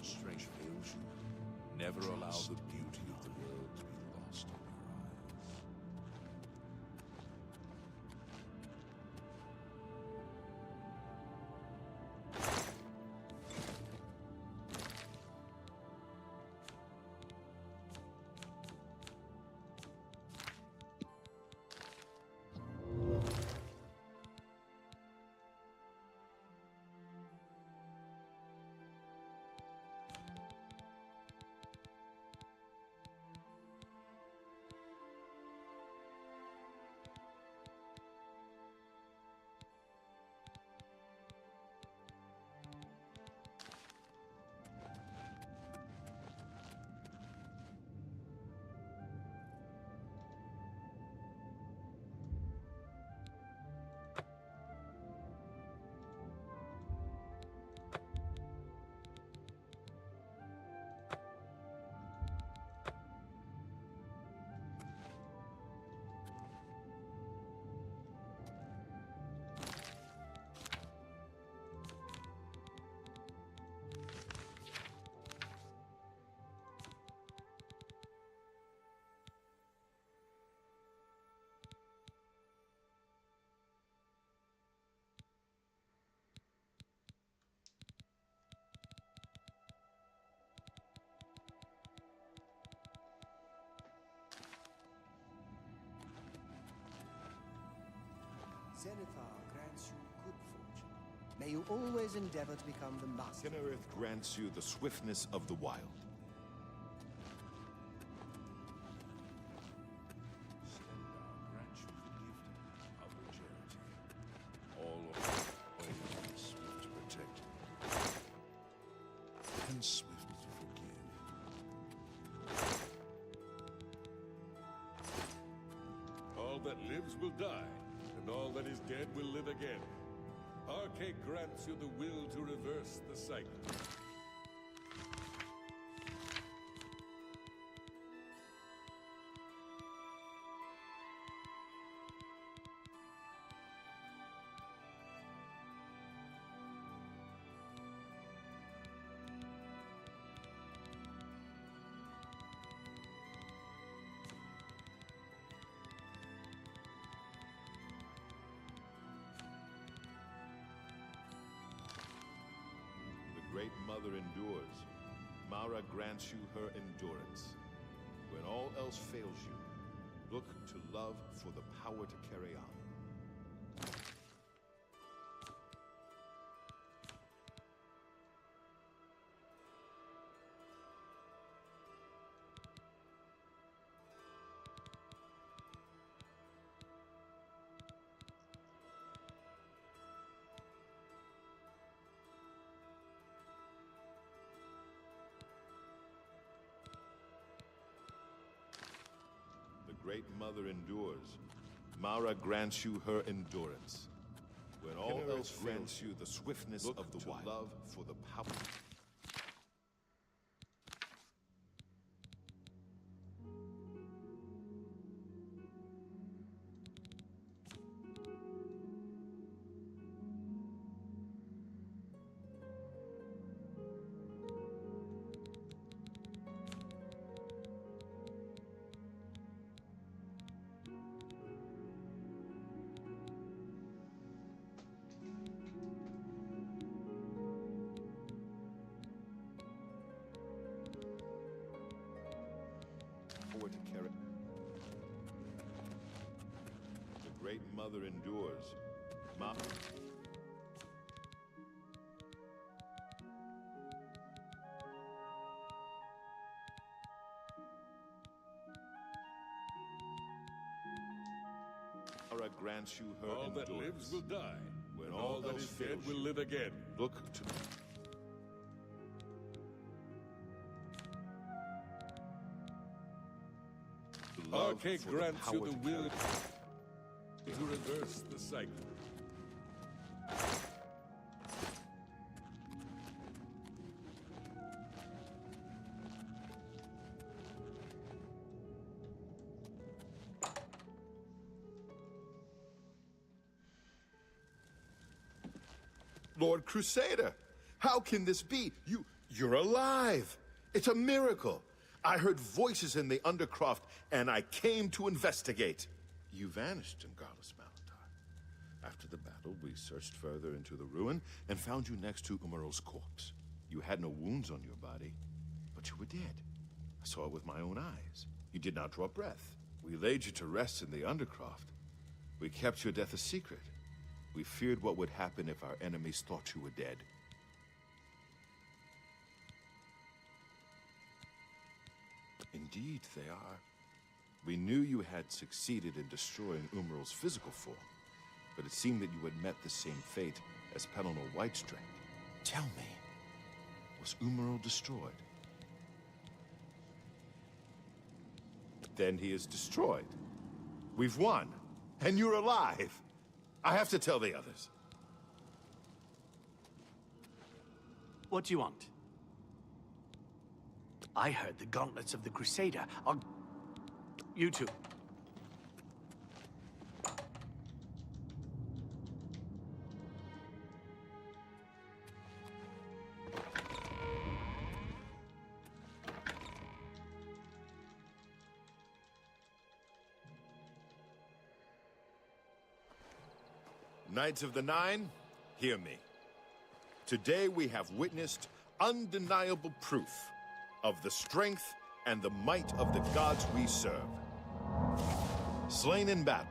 Strength fails you. Never allow the beauty of the world to be lost in your eyes. Zenithar grants you good fortune. May you always endeavor to become the master. Kinnereth grants you the swiftness of the wild. Swift to protect, and swift to forgive. All that lives will die, and all that is dead will live again. Arche grants you the will to reverse the cycle. Great Mother endures. Mara grants you her endurance. When all else fails you, look to love for the power to carry on. Great Mother endures. Mara grants you her endurance. When all else grants you the swiftness of the wild. Love for the power. To carry. The Great Mother endures. Mara grants you her all endurance. That lives will die. When all that is dead will live again. Look to. Arche grants you the will to reverse the cycle. Lord Crusader, how can this be? You're alive! It's a miracle! I heard voices in the Undercroft, and I came to investigate. You vanished, Ingarlus Malantar. After the battle, we searched further into the ruin and found you next to Umaral's corpse. You had no wounds on your body, but you were dead. I saw it with my own eyes. You did not draw breath. We laid you to rest in the Undercroft. We kept your death a secret. We feared what would happen if our enemies thought you were dead. Indeed, they are. We knew you had succeeded in destroying Umaral's physical form, but it seemed that you had met the same fate as Pelennor Whitestring. Tell me, was Umaral destroyed? Then he is destroyed. We've won, and you're alive. I have to tell the others. What do you want? I heard the gauntlets of the Crusader are... You two. Knights of the Nine, hear me. Today we have witnessed undeniable proof of the strength and the might of the gods we serve. Slain in battle,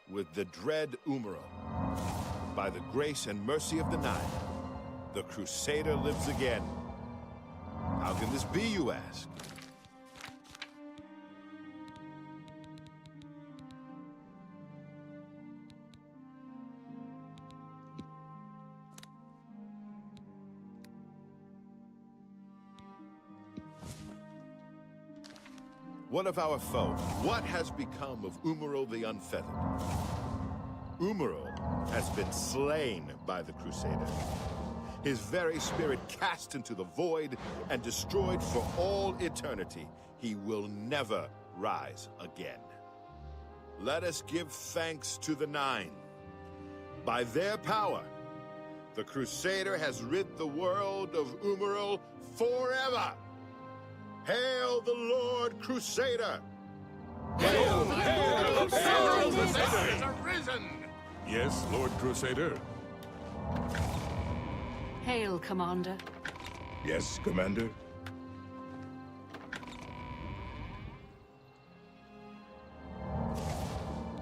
with the dread Umaril. By the grace and mercy of the Nine, the Crusader lives again. How can this be, you ask? What of our foe? What has become of Umaril the Unfeathered? Umaril has been slain by the Crusader. His very spirit cast into the void and destroyed for all eternity. He will never rise again. Let us give thanks to the Nine. By their power, the Crusader has rid the world of Umaril forever. Hail the Lord Crusader! Hail the Lord Crusader is arisen! Yes, Lord Crusader? Hail, Commander. Yes, Commander?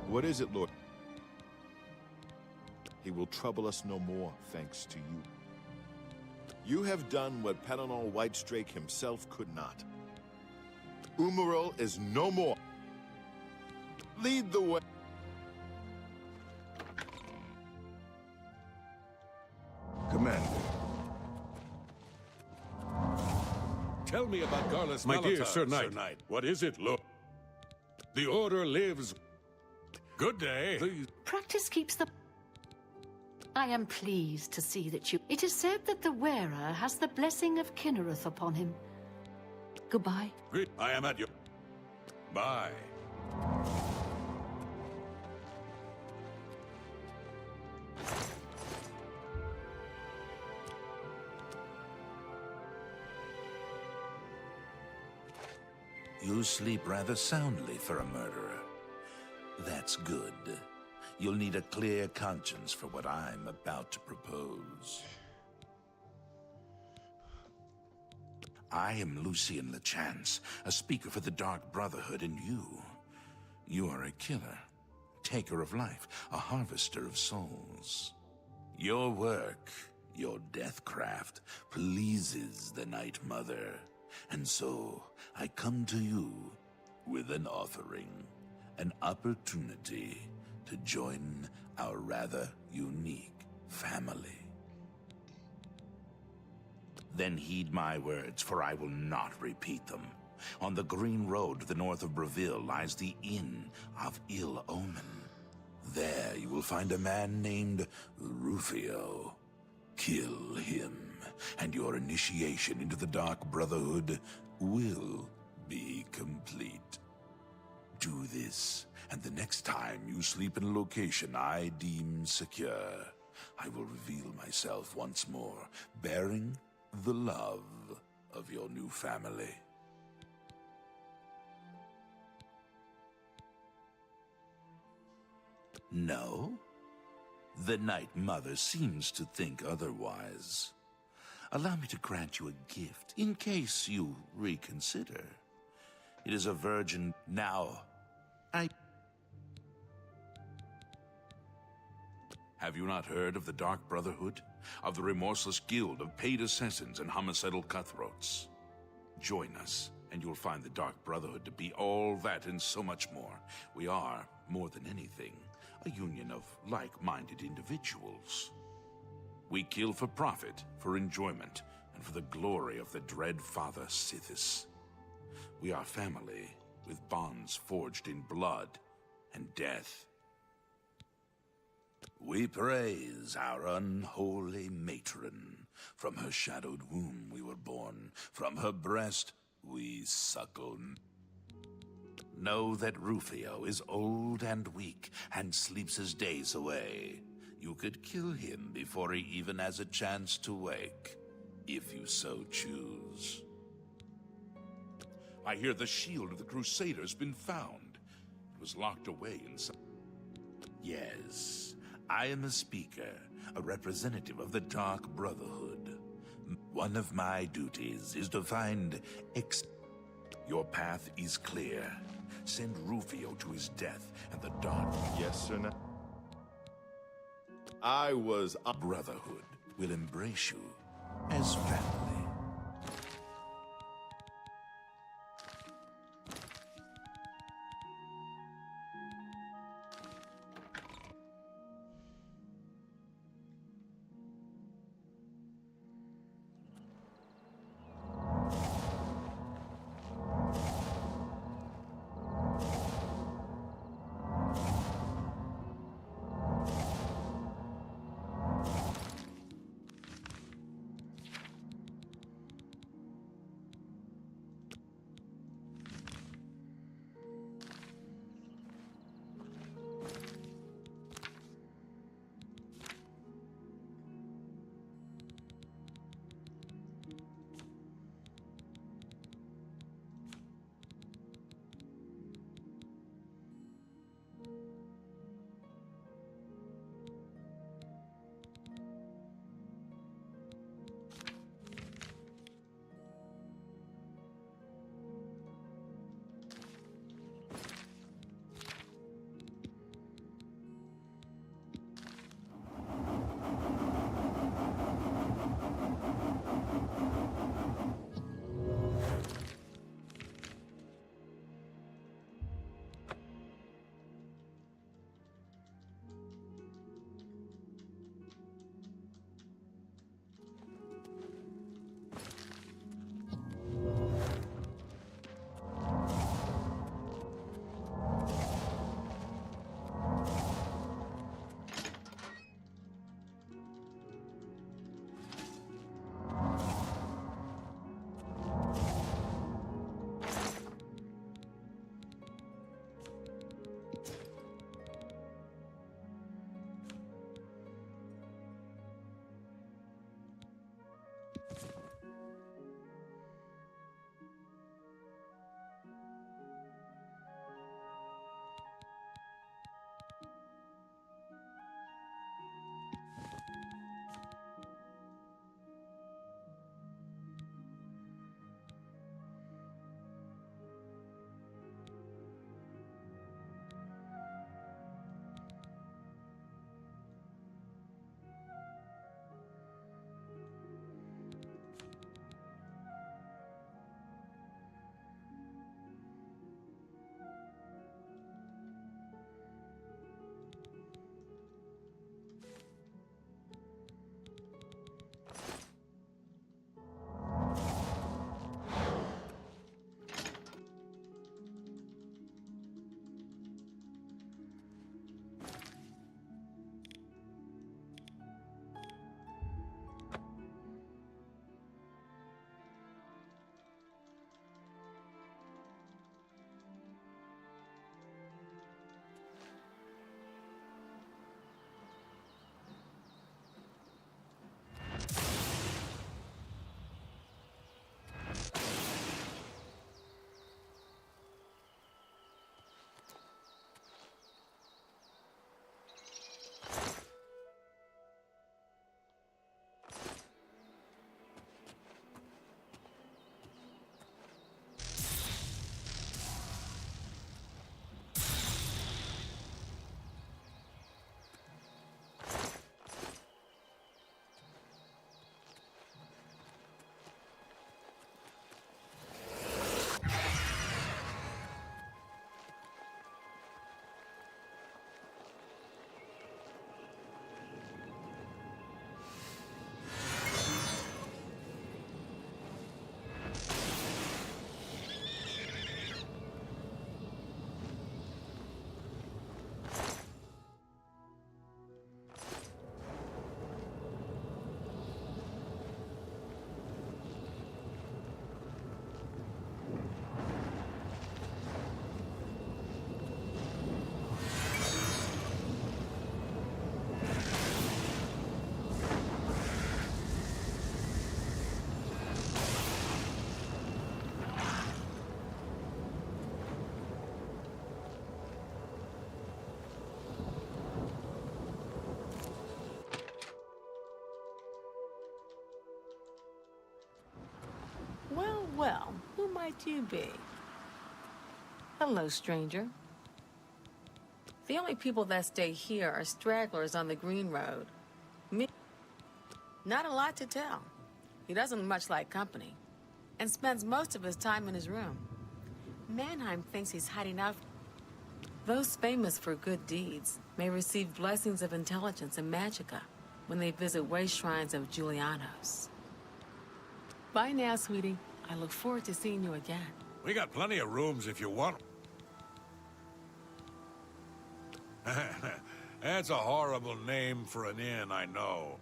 What is it, Lord? He will trouble us no more, thanks to you. You have done what Pelennor Whitestrake himself could not. Umaril is no more. Lead the way. Commander. Tell me about Garlus My dear Sir Knight. What is it, Lord? The Order lives. Good day. Practice keeps the... I am pleased to see that you... It is said that the wearer has the blessing of Kinnereth upon him. Goodbye. Great. I am at your... Bye. You sleep rather soundly for a murderer. That's good. You'll need a clear conscience for what I'm about to propose. I am Lucien Lechance, a speaker for the Dark Brotherhood, and you are a killer, taker of life, a harvester of souls. Your work, your deathcraft, pleases the Night Mother, and so I come to you with an offering, an opportunity to join our rather unique family. Then heed my words, for I will not repeat them. On the green road to the north of Breville lies the Inn of Ill Omen. There you will find a man named Rufio. Kill him, and your initiation into the Dark Brotherhood will be complete. Do this, and the next time you sleep in a location I deem secure, I will reveal myself once more, bearing the love of your new family. No? The Night Mother seems to think otherwise. Allow me to grant you a gift, in case you reconsider. It is a virgin now. Have you not heard of the Dark Brotherhood? Of the remorseless guild of paid assassins and homicidal cutthroats? Join us, and you'll find the Dark Brotherhood to be all that and so much more. We are, more than anything, a union of like-minded individuals. We kill for profit, for enjoyment, and for the glory of the dread Father Sithis. We are family, with bonds forged in blood and death. We praise our unholy matron. From her shadowed womb we were born. From her breast we suckle. Know that Rufio is old and weak, and sleeps his days away. You could kill him before he even has a chance to wake, if you so choose. I hear the shield of the Crusader's been found. It was locked away in some... Yes, I am a speaker, a representative of the Dark Brotherhood. One of my duties is to find Your path is clear. Send Rufio to his death, and the dark Yes, Sir Knight? I was... Brotherhood will embrace you as family. Well, well, who might you be? Hello, stranger. The only people that stay here are stragglers on the Green Road. Me. Not a lot to tell. He doesn't much like company, and spends most of his time in his room. Mannheim thinks he's hiding out. Those famous for good deeds may receive blessings of intelligence and magicka when they visit way shrines of Julianos. Bye now, sweetie. I look forward to seeing you again. We got plenty of rooms if you want. That's a horrible name for an inn, I know.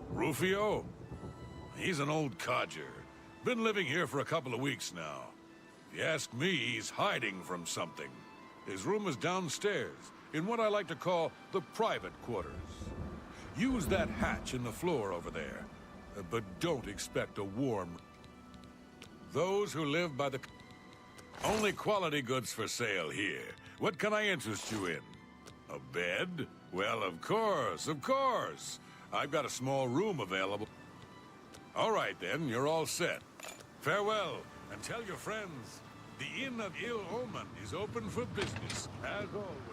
Rufio? He's an old codger. Been living here for a couple of weeks now. If you ask me, he's hiding from something. His room is downstairs, in what I like to call the private quarters. Use that hatch in the floor over there, but don't expect a warm... Those who live by the... Only quality goods for sale here. What can I interest you in? A bed? Well, of course, of course. I've got a small room available. All right, then, you're all set. Farewell, and tell your friends, the Inn of Ill Omen is open for business, as always.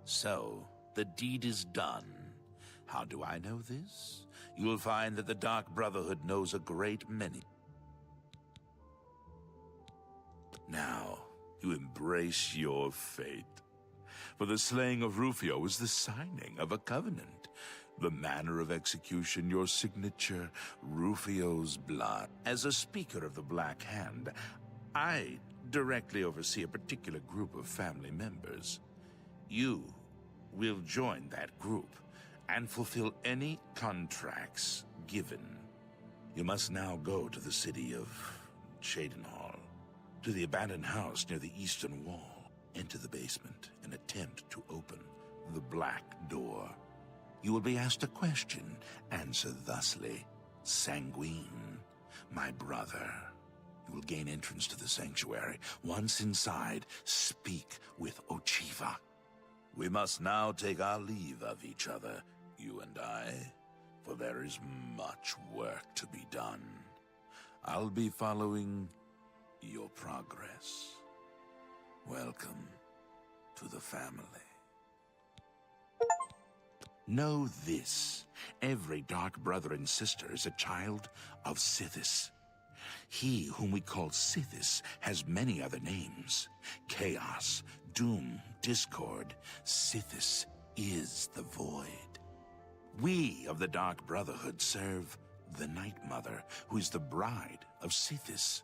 So, the deed is done. How do I know this? You will find that the Dark Brotherhood knows a great many. Now, you embrace your fate. For the slaying of Rufio is the signing of a covenant. The manner of execution, your signature, Rufio's blood. As a speaker of the Black Hand, I directly oversee a particular group of family members. You will join that group and fulfill any contracts given. You must now go to the city of Cheydinhal, to the abandoned house near the eastern wall. Enter the basement and attempt to open the black door. You will be asked a question. Answer thusly. Sanguine, my brother. You will gain entrance to the sanctuary. Once inside, speak with Ochiva. We must now take our leave of each other, you and I, for there is much work to be done. I'll be following your progress. Welcome to the family. Know this. Every dark brother and sister is a child of Sithis. He whom we call Sithis has many other names. Chaos, Doom, Discord. Sithis is the Void. We of the Dark Brotherhood serve the Night Mother, who is the bride of Sithis.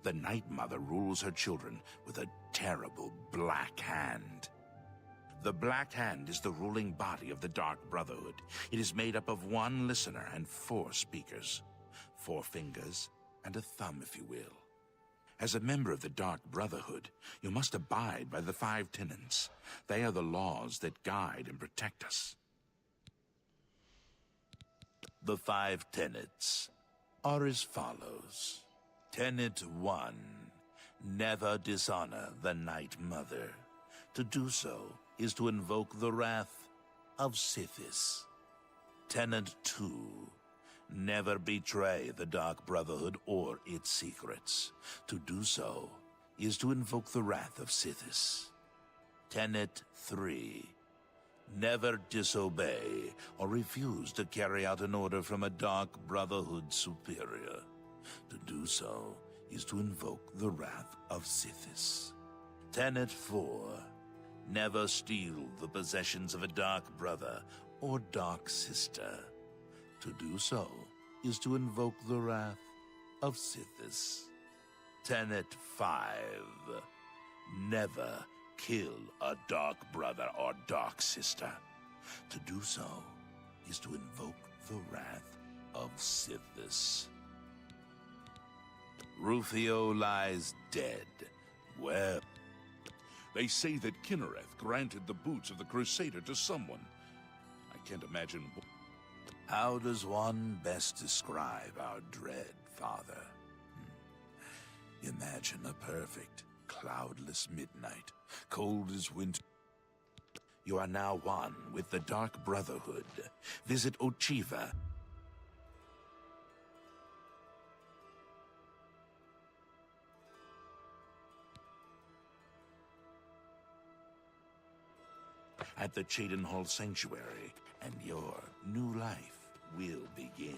The Night Mother rules her children with a terrible black hand. The Black Hand is the ruling body of the Dark Brotherhood. It is made up of one listener and 4 speakers. 4 fingers and a thumb, if you will. As a member of the Dark Brotherhood, you must abide by the 5 tenets. They are the laws that guide and protect us. The 5 tenets are as follows. Tenet 1. Never dishonor the Night Mother. To do so is to invoke the wrath of Sithis. Tenet 2. Never betray the Dark Brotherhood or its secrets. To do so is to invoke the wrath of Sithis. Tenet 3. Never disobey or refuse to carry out an order from a Dark Brotherhood superior. To do so is to invoke the wrath of Sithis. Tenet 4. Never steal the possessions of a Dark Brother or Dark Sister. To do so is to invoke the wrath of Sithis. Tenet 5. Never kill a Dark Brother or Dark Sister. To do so is to invoke the wrath of Sithis. Rufio lies dead. Where? They say that Kinnereth granted the boots of the Crusader to someone. I can't imagine. How does one best describe our dread father? Imagine a perfect, cloudless midnight, cold as winter. You are now one with the Dark Brotherhood. Visit Ochiva. At the Cheydinhal Sanctuary, and your new life will begin.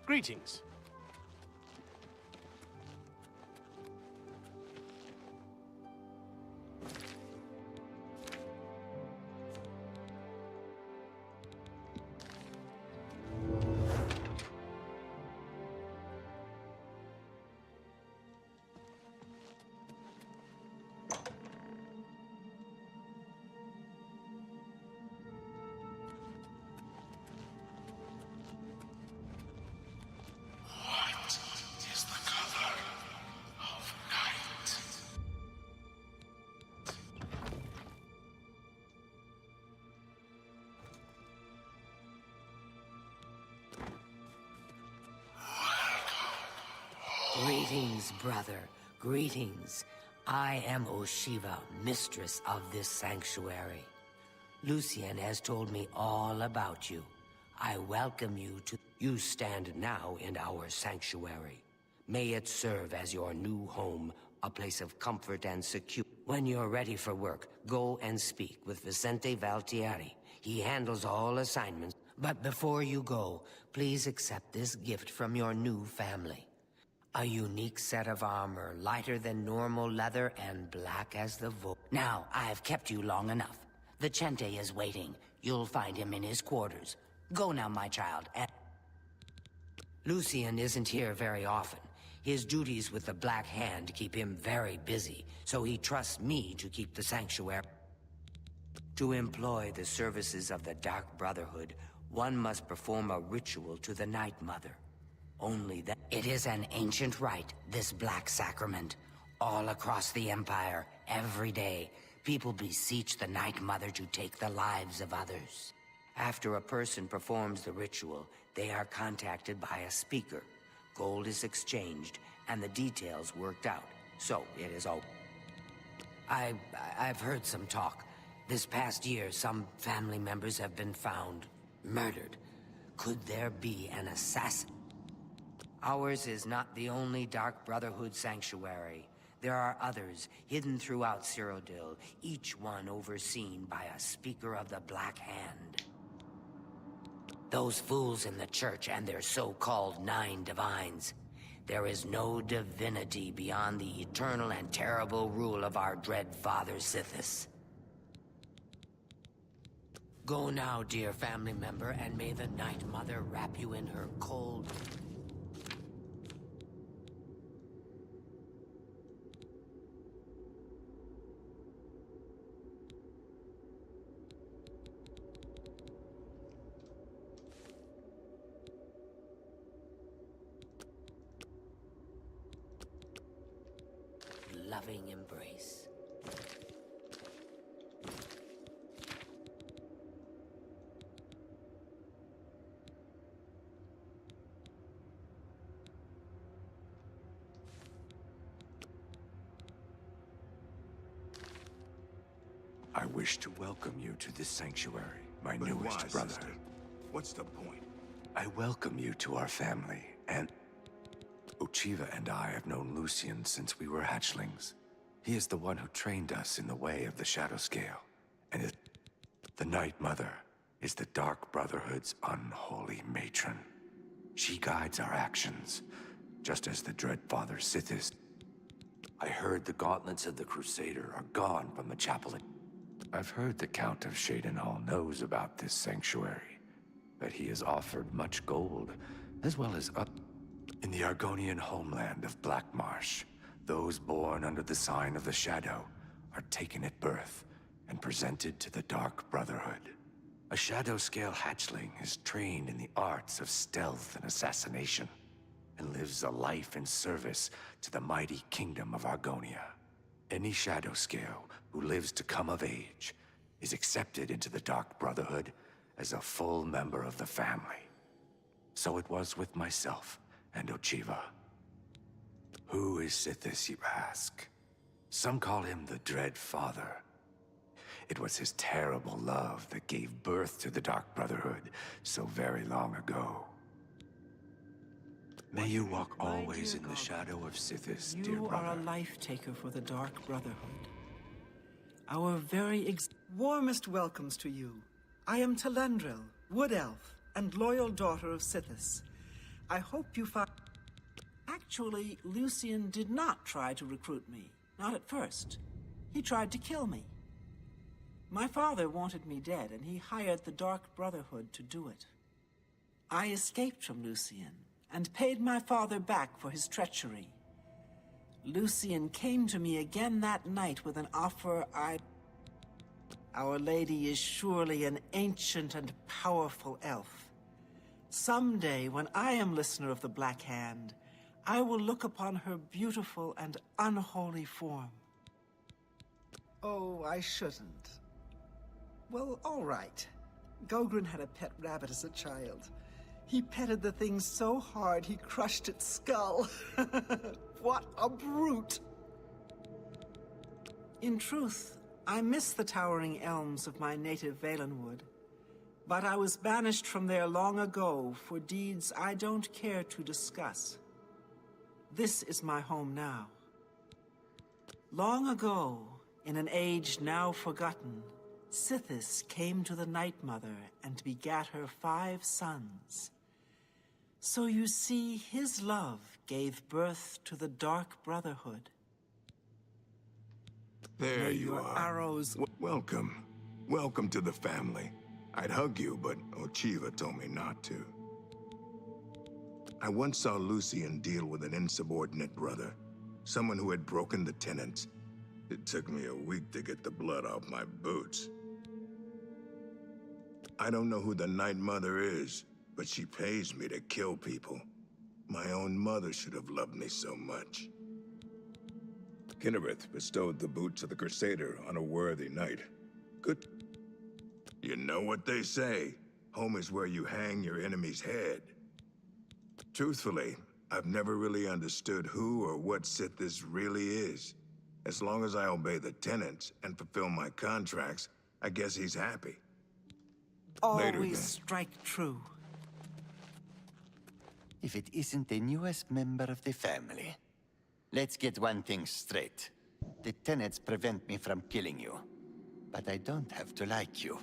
Greetings. Greetings, brother. Greetings. I am Oshiva, mistress of this sanctuary. Lucien has told me all about you. I welcome you to... You stand now in our sanctuary. May it serve as your new home, a place of comfort and security. When you're ready for work, go and speak with Vicente Valtieri. He handles all assignments. But before you go, please accept this gift from your new family. A unique set of armor, lighter than normal leather and black as the void. Now, I've kept you long enough. Vicente is waiting. You'll find him in his quarters. Go now, my child, and... Lucien isn't here very often. His duties with the Black Hand keep him very busy, so he trusts me to keep the sanctuary. To employ the services of the Dark Brotherhood, one must perform a ritual to the Night Mother. Only that it is an ancient rite, this Black Sacrament. All across the Empire, every day, people beseech the Night Mother to take the lives of others. After a person performs the ritual, they are contacted by a speaker. Gold is exchanged, and the details worked out. So, it is all... I've heard some talk. This past year, some family members have been found murdered. Could there be an assassin? Ours is not the only Dark Brotherhood sanctuary. There are others hidden throughout Cyrodiil, each one overseen by a speaker of the Black Hand. Those fools in the church and their so-called 9 divines. There is no divinity beyond the eternal and terrible rule of our dread father Sithis. Go now, dear family member, and may the Night Mother wrap you in her cold... loving embrace. I wish to welcome you to this sanctuary, my But newest why, brother. sister? What's the point? I welcome you to our family, and... Ochiva and I have known Lucien since we were hatchlings. He is the one who trained us in the way of the Shadow Scale. And the Night Mother is the Dark Brotherhood's unholy matron. She guides our actions, just as the Dread Father Sithis. I heard the gauntlets of the Crusader are gone from the chapel. I've heard the Count of Shadenhall knows about this sanctuary, that he has offered much gold, as well as up... In the Argonian homeland of Black Marsh, those born under the sign of the Shadow are taken at birth and presented to the Dark Brotherhood. A Shadow Scale hatchling is trained in the arts of stealth and assassination, and lives a life in service to the mighty kingdom of Argonia. Any Shadow Scale who lives to come of age is accepted into the Dark Brotherhood as a full member of the family. So it was with myself and Ochiva. Who is Sithis, you ask? Some call him the Dread Father. It was his terrible love that gave birth to the Dark Brotherhood so very long ago. May you walk always in the shadow of Sithis, dear You brother. are a life-taker for the Dark Brotherhood. Our very warmest welcomes to you. I am Telendril, Wood Elf, and loyal daughter of Sithis. I hope you find... Actually, Lucian did not try to recruit me. Not at first. He tried to kill me. My father wanted me dead, and he hired the Dark Brotherhood to do it. I escaped from Lucian, and paid my father back for his treachery. Lucian came to me again that night with an offer Our Lady is surely an ancient and powerful elf. Someday, when I am Listener of the Black Hand, I will look upon her beautiful and unholy form. Oh, I shouldn't. Well, all right. Gogren had a pet rabbit as a child. He petted the thing so hard he crushed its skull. What a brute! In truth, I miss the towering elms of my native Valenwood. But I was banished from there long ago for deeds I don't care to discuss. This is my home now. Long ago, in an age now forgotten, Sithis came to the Night Mother and begat her 5 sons. So you see, his love gave birth to the Dark Brotherhood. There you your are. Arrows... Welcome. Welcome to the family. I'd hug you, but Ochiva told me not to. I once saw Lucian deal with an insubordinate brother. Someone who had broken the tenets. It took me a week to get the blood off my boots. I don't know who the Night Mother is, but she pays me to kill people. My own mother should have loved me so much. Kinnereth bestowed the boots of the Crusader on a worthy knight. Good. You know what they say. Home is where you hang your enemy's head. Truthfully, I've never really understood who or what Sithis really is. As long as I obey the tenets and fulfill my contracts, I guess he's happy. Later, Always then. strike true. If it isn't the newest member of the family. Let's get one thing straight. The tenets prevent me from killing you. But I don't have to like you.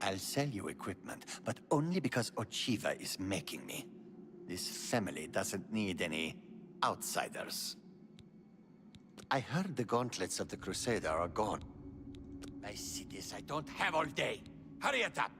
I'll sell you equipment, but only because Ochiva is making me. This family doesn't need any outsiders. I heard the gauntlets of the Crusader are gone. I see this. I don't have all day. Hurry it up!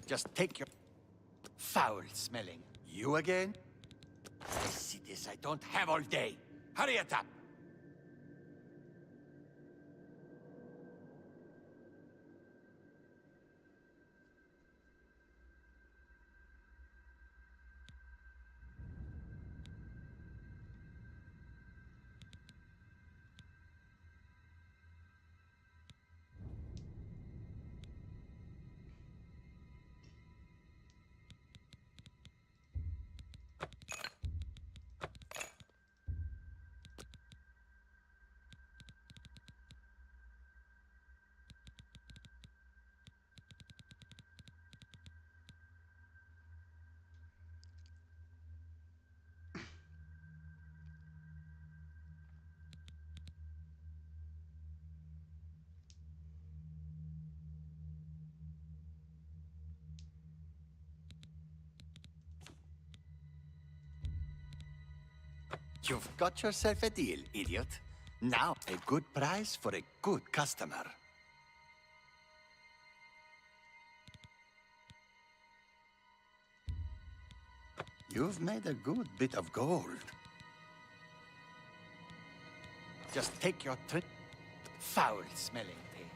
Just take your... Foul-smelling. You again? I see this. I don't have all day. Hurry it up! You've got yourself a deal, idiot. Now, a good price for a good customer. You've made a good bit of gold. Just take your trip. Foul-smelling thing.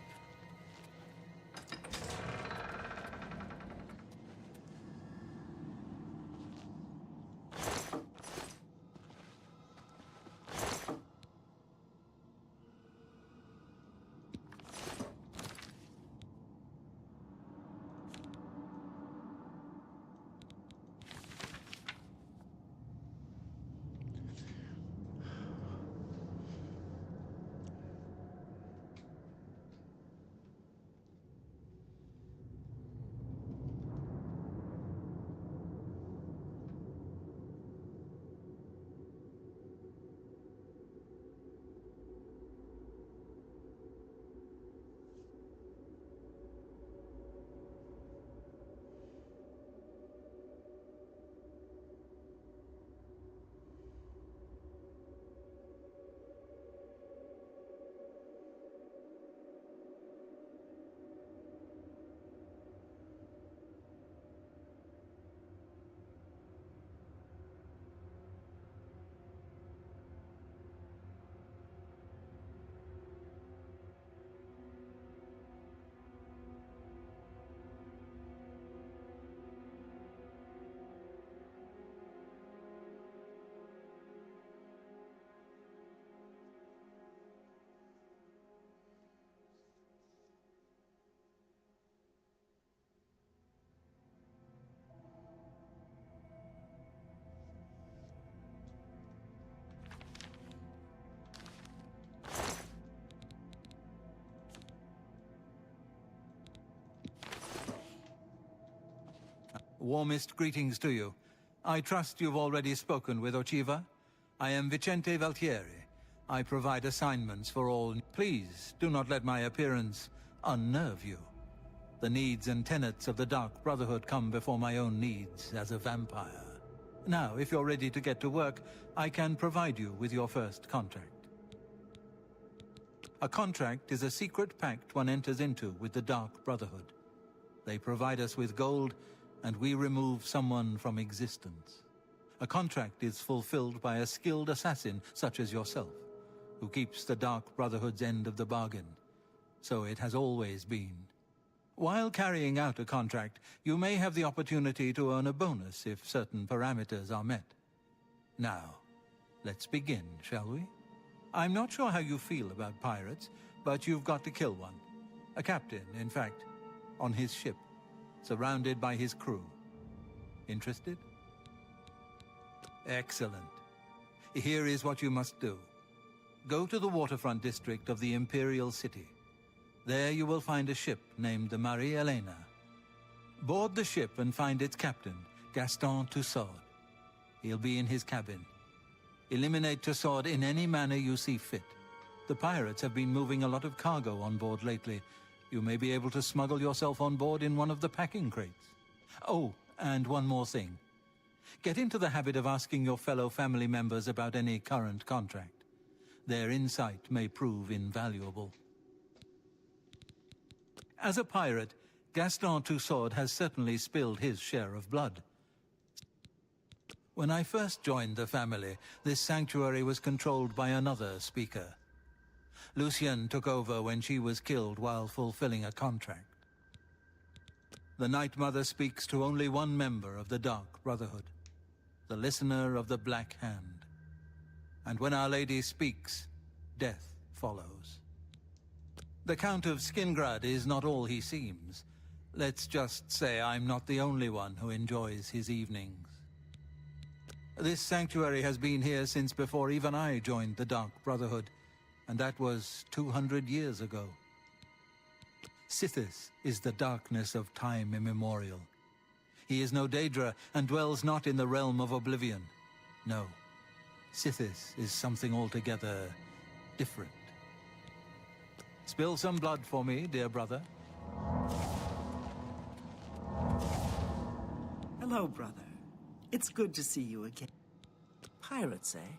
Warmest greetings to you. I trust you've already spoken with Ochiva. I am Vicente Valtieri. I provide assignments for all. Please, do not let my appearance unnerve you. The needs and tenets of the Dark Brotherhood come before my own needs as a vampire. Now, if you're ready to get to work, I can provide you with your first contract. A contract is a secret pact one enters into with the Dark Brotherhood. They provide us with gold, and we remove someone from existence. A contract is fulfilled by a skilled assassin such as yourself, who keeps the Dark Brotherhood's end of the bargain. So it has always been. While carrying out a contract, you may have the opportunity to earn a bonus if certain parameters are met. Now, let's begin, shall we? I'm not sure how you feel about pirates, but you've got to kill one. A captain, in fact, on his ship, surrounded by his crew. Interested? Excellent. Here is what you must do. Go to the waterfront district of the Imperial City. There you will find a ship named the Marie Elena. Board the ship and find its captain, Gaston Tussaud. He'll be in his cabin. Eliminate Tussaud in any manner you see fit. The pirates have been moving a lot of cargo on board lately. You may be able to smuggle yourself on board in one of the packing crates. Oh, and one more thing. Get into the habit of asking your fellow family members about any current contract. Their insight may prove invaluable. As a pirate, Gaston Tussaud has certainly spilled his share of blood. When I first joined the family, this sanctuary was controlled by another speaker. Lucien took over when she was killed while fulfilling a contract. The Night Mother speaks to only one member of the Dark Brotherhood, the Listener of the Black Hand. And when Our Lady speaks, death follows. The Count of Skingrad is not all he seems. Let's just say I'm not the only one who enjoys his evenings. This sanctuary has been here since before even I joined the Dark Brotherhood, and that was 200 years ago. Sithis is the darkness of time immemorial. He is no Daedra and dwells not in the realm of Oblivion. No, Sithis is something altogether different. Spill some blood for me, dear brother. Hello, brother. It's good to see you again. Pirates, eh?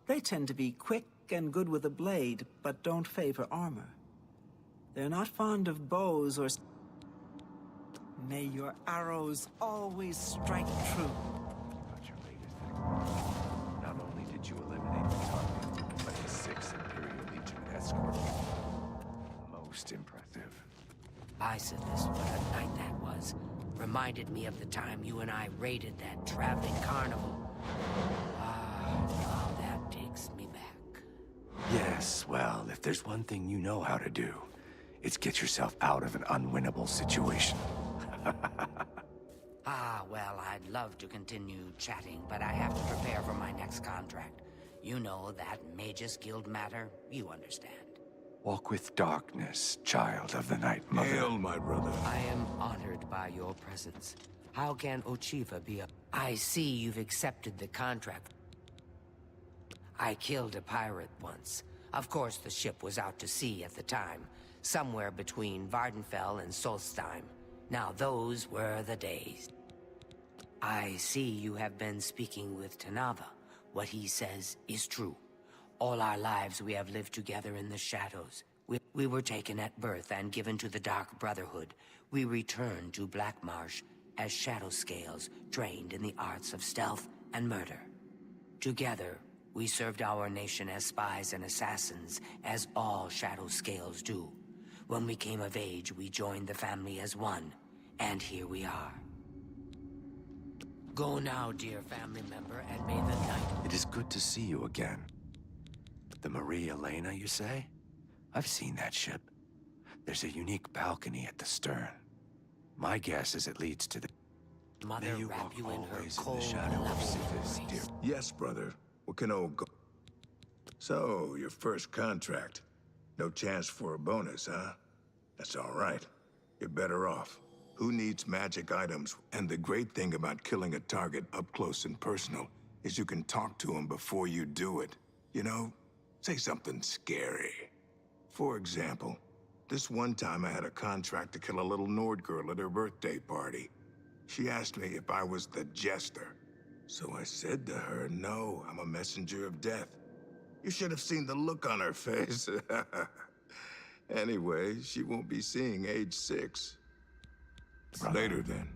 They tend to be quick and good with a blade, but don't favor armor. They're not fond of bows or... May your arrows always strike true. Not your latest thing. Not only did you eliminate the target, but the 6th Imperial Legion escort. Most impressive. I said this, what a night that was. Reminded me of the time you and I raided that traveling carnival. Now that takes me back. Yes, well, if there's one thing you know how to do, it's get yourself out of an unwinnable situation. Well, I'd love to continue chatting, but I have to prepare for my next contract. You know, that Magus Guild matter, you understand. Walk with darkness, child of the Night Mother. Hail, my brother. I am honored by your presence. How can Ochiva be a... I see you've accepted the contract. I killed a pirate once. Of course, the ship was out to sea at the time, somewhere between Vardenfell and Solstheim. Now, those were the days. I see you have been speaking with Tanava. What he says is true. All our lives we have lived together in the shadows. We were taken at birth and given to the Dark Brotherhood. We returned to Black Marsh as Shadow Scales, trained in the arts of stealth and murder. Together, we served our nation as spies and assassins, as all Shadow Scales do. When we came of age, we joined the family as one, and here we are. Go now, dear family member, and may the night... It is good to see you again. The Marie Elena, you say? I've seen that ship. There's a unique balcony at the stern. My guess is it leads to the... Mother May you wrap walk you in her always in cold, the shadow of loving Sithis, dear. embrace. Yes, brother. What can old go... So, your first contract. No chance for a bonus, huh? That's all right. You're better off. Who needs magic items? And the great thing about killing a target up close and personal is you can talk to him before you do it. You know, say something scary. For example, this one time I had a contract to kill a little Nord girl at her birthday party. She asked me if I was the jester. So I said to her, no, I'm a messenger of death. You should have seen the look on her face. Anyway, she won't be seeing age 6. Later, then.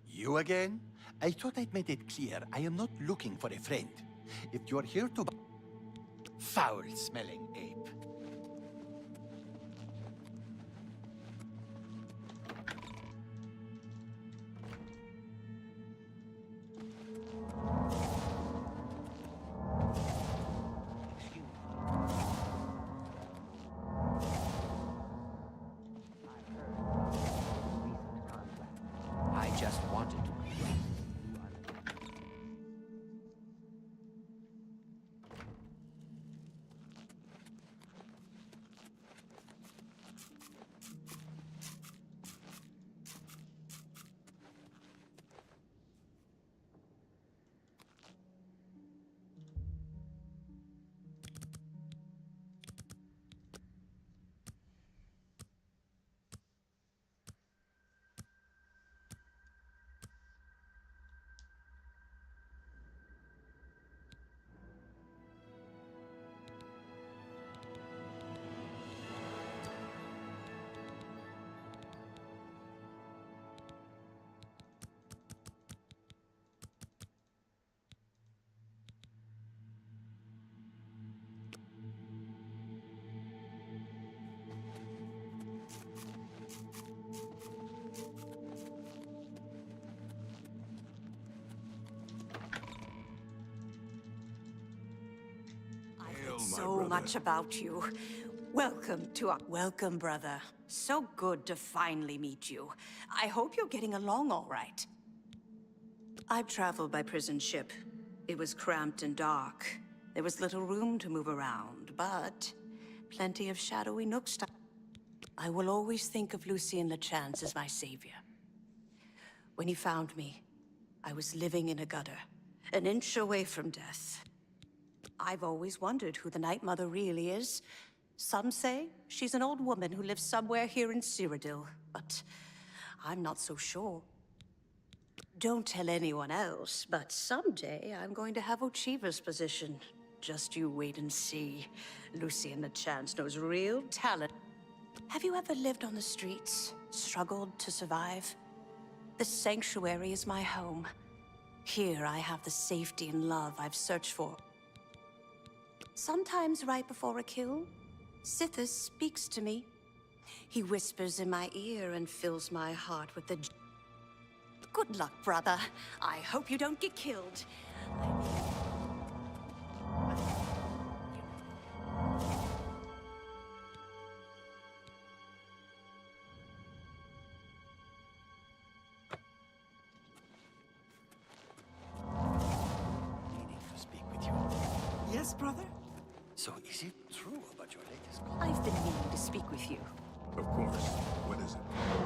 You again? I thought I'd made it clear I am not looking for a friend. If you're here to... Foul-smelling ape. I just wanted to. So much about you. Welcome to our... Welcome, brother. So good to finally meet you. I hope you're getting along all right. I've traveled by prison ship. It was cramped and dark. There was little room to move around, but plenty of shadowy nooks. I will always think of Lucien Lechance as my savior. When he found me, I was living in a gutter, an inch away from death. I've always wondered who the Night Mother really is. Some say she's an old woman who lives somewhere here in Cyrodiil, but I'm not so sure. Don't tell anyone else, but someday I'm going to have Ochiva's position. Just you wait and see. Lucien Lechance knows real talent. Have you ever lived on the streets, struggled to survive? The sanctuary is my home. Here I have the safety and love I've searched for. Sometimes right before a kill, Sithis speaks to me. He whispers in my ear and fills my heart with the... Good luck, brother. I hope you don't get killed. Meaning to speak with you. Yes, brother? So is it true about your latest... I've been meaning to speak with you. Of course. What is it?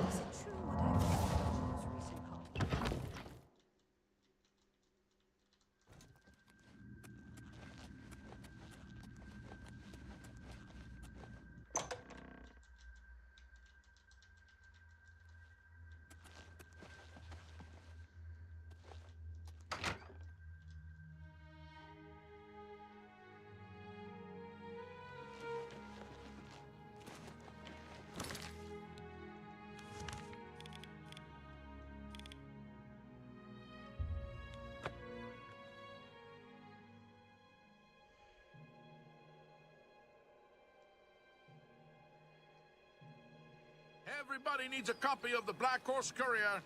Is it true what I've heard about your most recent call? Everybody needs a copy of the Black Horse Courier.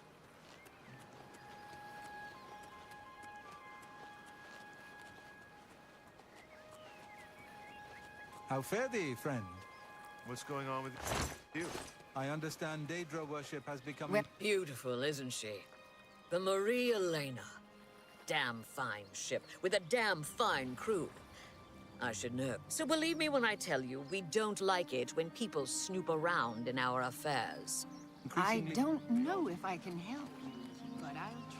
How fare thee, friend? What's going on with you? I understand Daedra worship has become... Beautiful, isn't she? The Marie Elena. Damn fine ship, with a damn fine crew. I should know. So believe me when I tell you, we don't like it when people snoop around in our affairs. I don't know if I can help, but I'll try.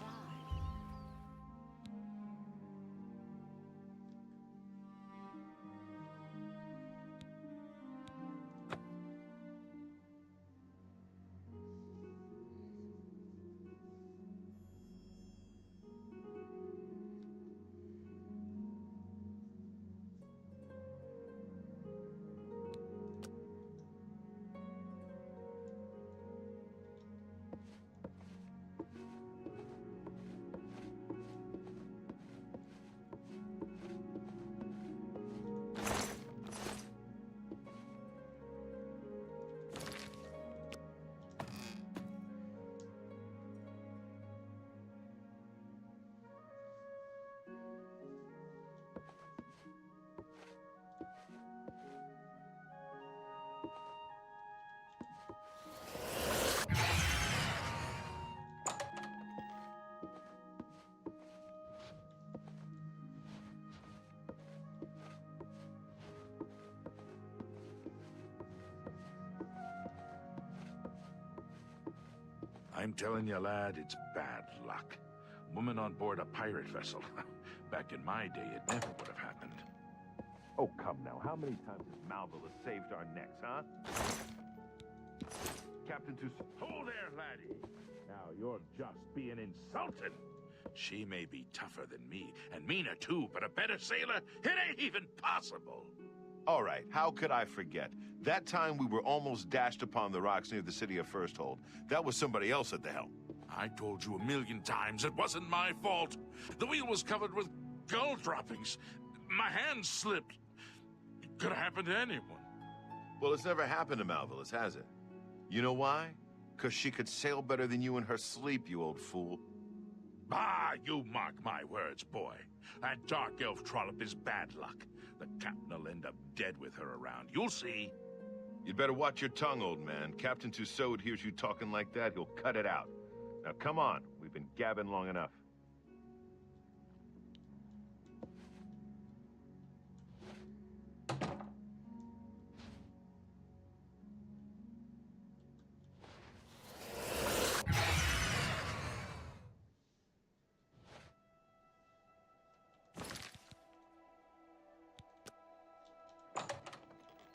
I'm telling you, lad, it's bad luck. Woman on board a pirate vessel. Back in my day, it never would have happened. Oh, come now. How many times has Malvolus saved our necks, huh? Captain Hold there, laddie! Now you're just being insulted. She may be tougher than me, and meaner too, but a better sailor? It ain't even possible! All right, how could I forget? That time we were almost dashed upon the rocks near the city of Firsthold. That was somebody else at the helm. I told you 1,000,000 times it wasn't my fault. The wheel was covered with gull droppings. My hand slipped. It could have happened to anyone. Well, it's never happened to Malvolus, has it? You know why? 'Cause she could sail better than you in her sleep, you old fool. Ah, you mark my words, boy. That dark elf trollop is bad luck. The captain will end up dead with her around. You'll see. You'd better watch your tongue, old man. Captain Tussaud hears you talking like that, he'll cut it out. Now, come on. We've been gabbing long enough.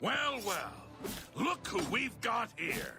Well, well. Look who we've got here.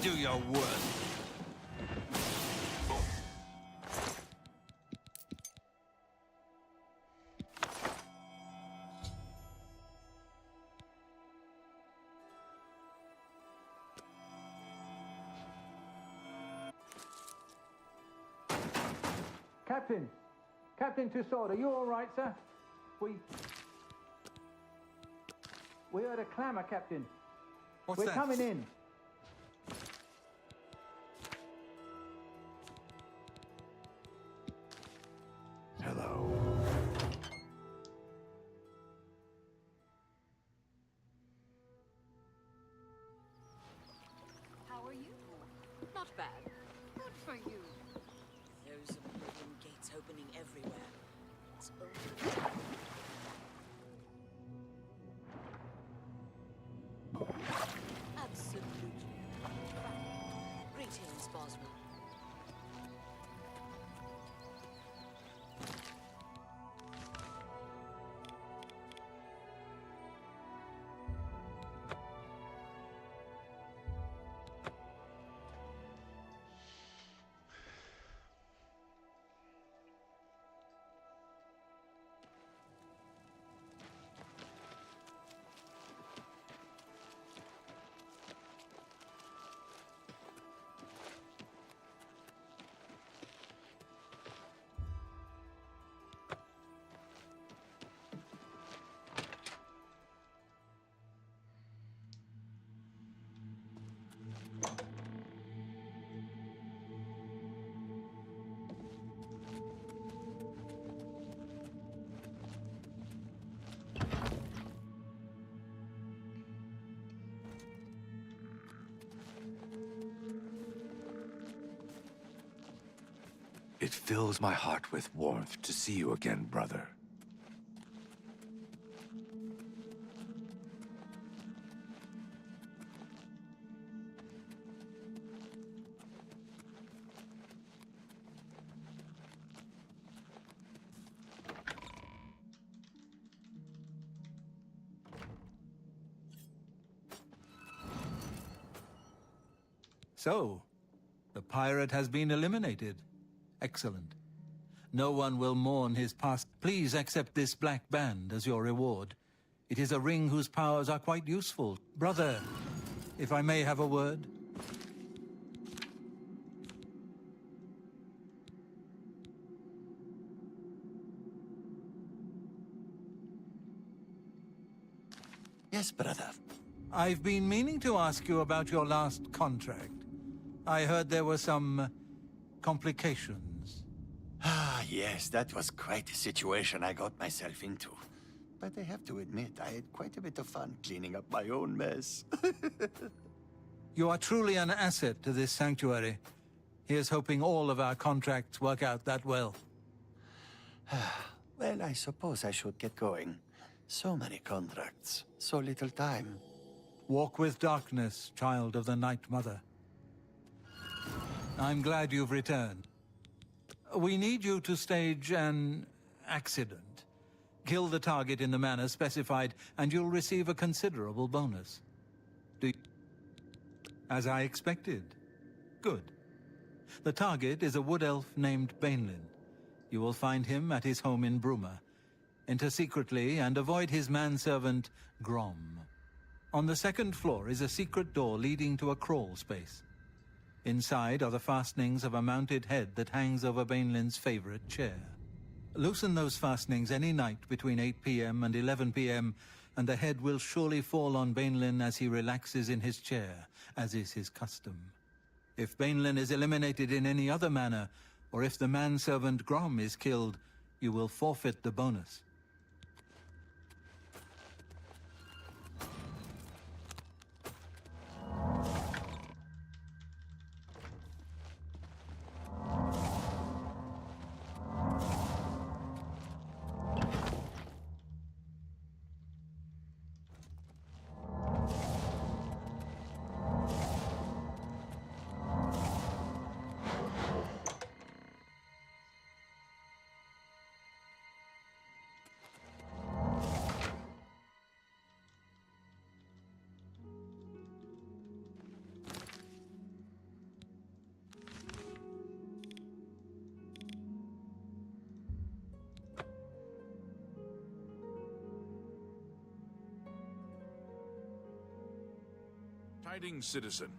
Do your work. Captain! Captain Tussaud, are you all right, sir? We heard a clamor, Captain. What's We're that? coming in. Hello. How are you? Not bad. Good for you. Those Oblivion gates opening everywhere. It's over. Absolutely. Greetings, Boswell. It fills my heart with warmth to see you again, brother. So, the pirate has been eliminated. Excellent. No one will mourn his past. Please accept this black band as your reward. It is a ring whose powers are quite useful. Brother, if I may have a word? Yes, brother. I've been meaning to ask you about your last contract. I heard there were some complications. Ah, yes, that was quite a situation I got myself into. But I have to admit, I had quite a bit of fun cleaning up my own mess. You are truly an asset to this sanctuary. Here's hoping all of our contracts work out that well. Well, I suppose I should get going. So many contracts, so little time. Walk with darkness, child of the Night Mother. I'm glad you've returned. We need you to stage an accident. Kill the target in the manner specified, and you'll receive a considerable bonus. As I expected. Good. The target is a wood elf named Bainlin. You will find him at his home in Bruma. Enter secretly and avoid his manservant, Grom. On the second floor is a secret door leading to a crawl space. Inside are the fastenings of a mounted head that hangs over Bainlin's favorite chair. Loosen those fastenings any night between 8 p.m. and 11 p.m., and the head will surely fall on Bainlin as he relaxes in his chair, as is his custom. If Bainlin is eliminated in any other manner, or if the manservant Grom is killed, you will forfeit the bonus. Tidings, citizen.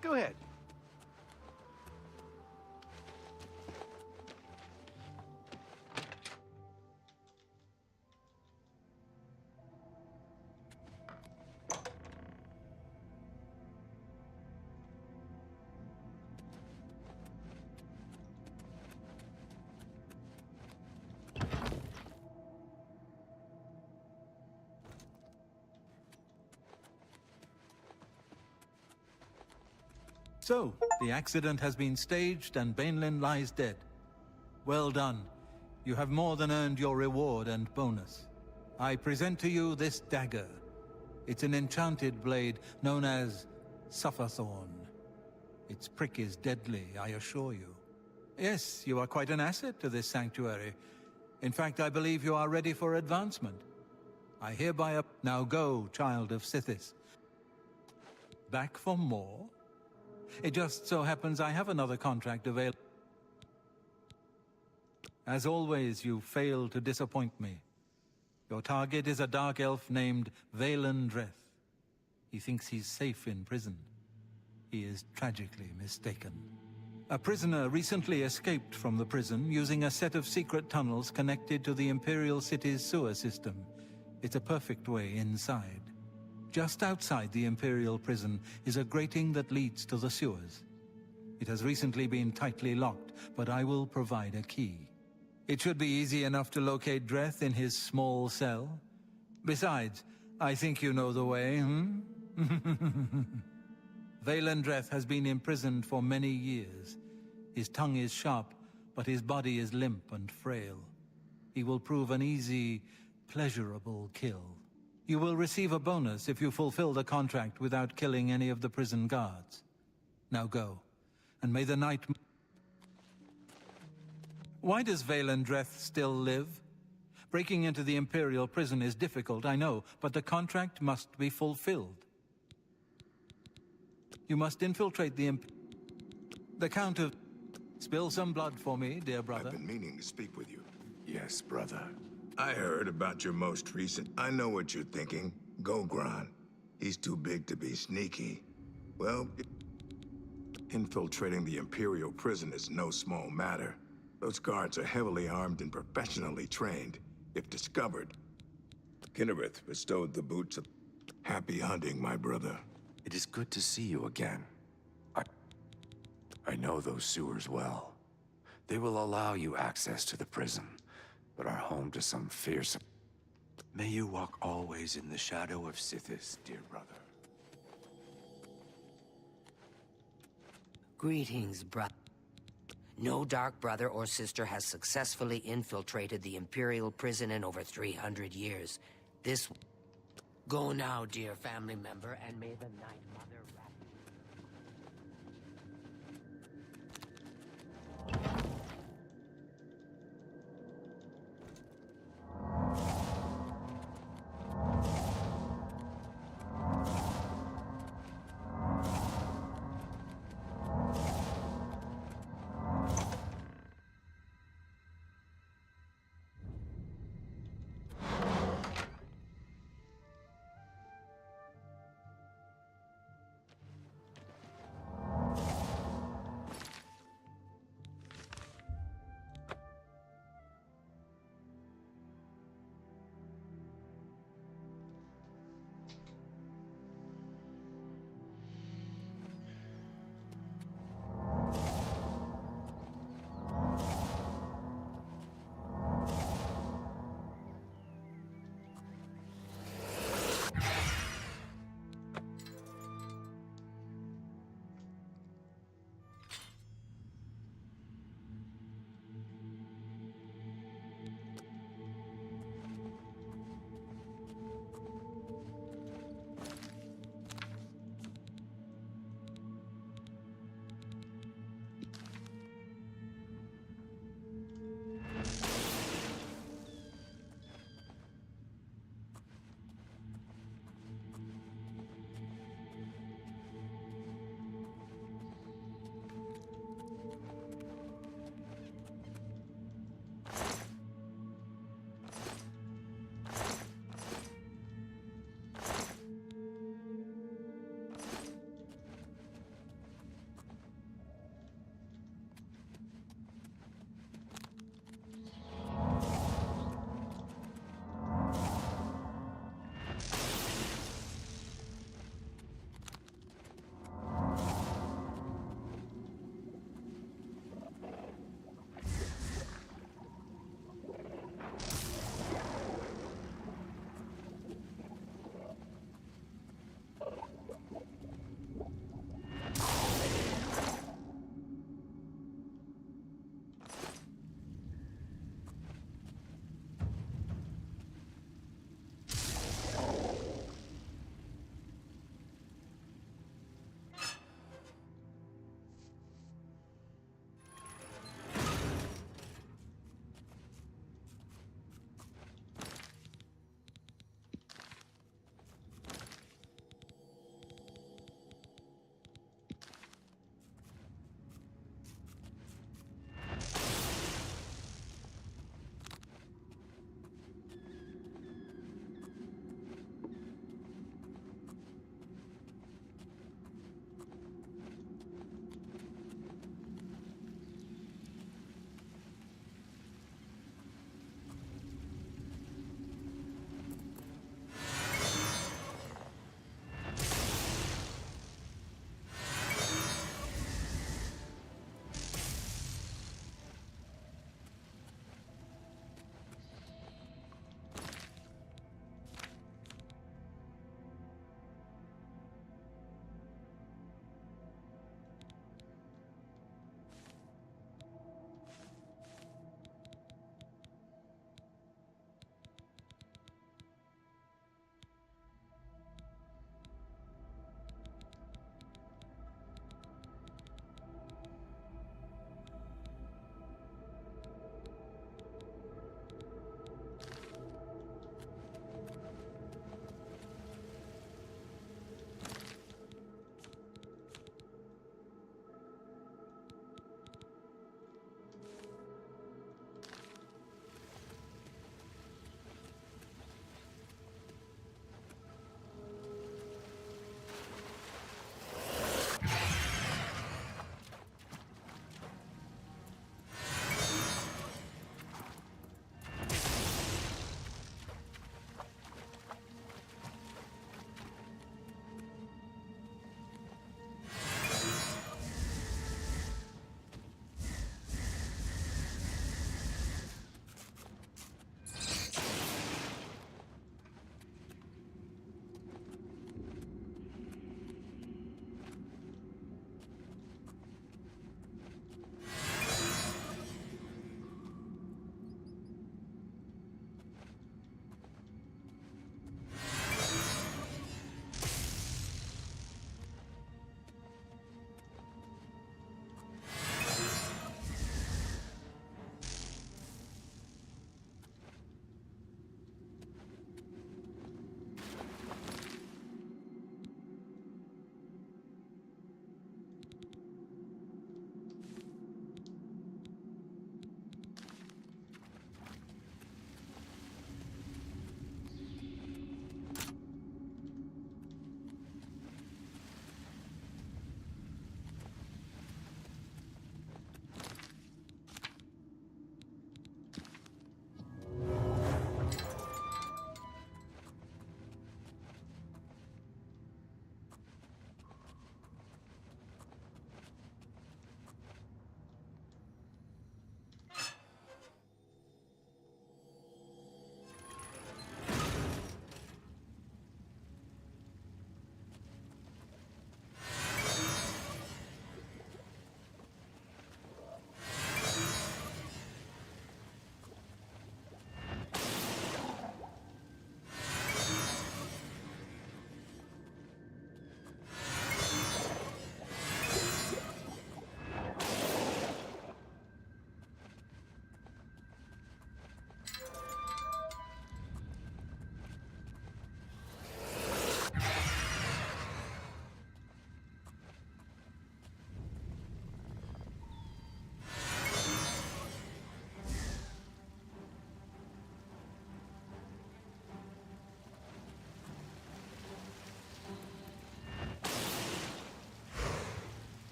Go ahead. So, the accident has been staged and Bainlin lies dead. Well done. You have more than earned your reward and bonus. I present to you this dagger. It's an enchanted blade known as Sufferthorn. Its prick is deadly, I assure you. Yes, you are quite an asset to this sanctuary. In fact, I believe you are ready for advancement. I hereby now go, child of Sithis. Back for more? It just so happens I have another contract available. As always, you fail to disappoint me. Your target is a dark elf named Valen Dreth. He thinks he's safe in prison. He is tragically mistaken. A prisoner recently escaped from the prison using a set of secret tunnels connected to the Imperial City's sewer system. It's a perfect way inside. Just outside the Imperial prison is a grating that leads to the sewers. It has recently been tightly locked, but I will provide a key. It should be easy enough to locate Dreth in his small cell. Besides, I think you know the way, Valen Dreth has been imprisoned for many years. His tongue is sharp, but his body is limp and frail. He will prove an easy, pleasurable kill. You will receive a bonus if you fulfill the contract without killing any of the prison guards. Now go, and may the night... Why does Valen Dreth still live? Breaking into the Imperial prison is difficult, I know, but the contract must be fulfilled. You must infiltrate the Count of... Spill some blood for me, dear brother. I've been meaning to speak with you. Yes, brother. I heard about your most recent... I know what you're thinking. Gogron. He's too big to be sneaky. Well, infiltrating the Imperial prison is no small matter. Those guards are heavily armed and professionally trained. If discovered, Kinnereth bestowed the boots of... Happy hunting, my brother. It is good to see you again. I know those sewers well. They will allow you access to the prison, but are home to some fearsome... May you walk always in the shadow of Sithis, dear brother. Greetings, brother. No Dark Brother or Sister has successfully infiltrated the Imperial prison in over 300 years. This... Go now, dear family member, and may the Night Mother wrap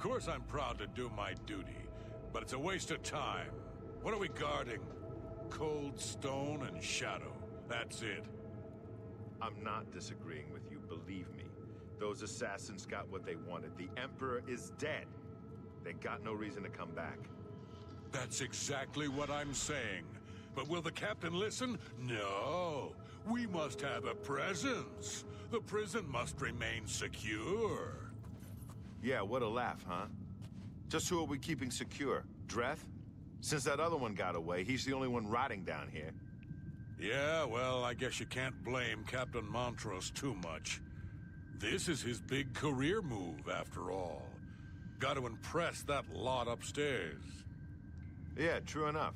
course I'm proud to do my duty, but it's a waste of time. What are we guarding? Cold stone and shadow. That's it. I'm not disagreeing with you, believe me. Those assassins got what they wanted. The Emperor is dead. They got no reason to come back. That's exactly what I'm saying. But will the captain listen? No. We must have a presence. The prison must remain secure. Yeah, what a laugh, huh? Just who are we keeping secure? Dreth? Since that other one got away, he's the only one rotting down here. Yeah, well, I guess you can't blame Captain Montrose too much. This is his big career move, after all. Got to impress that lot upstairs. Yeah, true enough.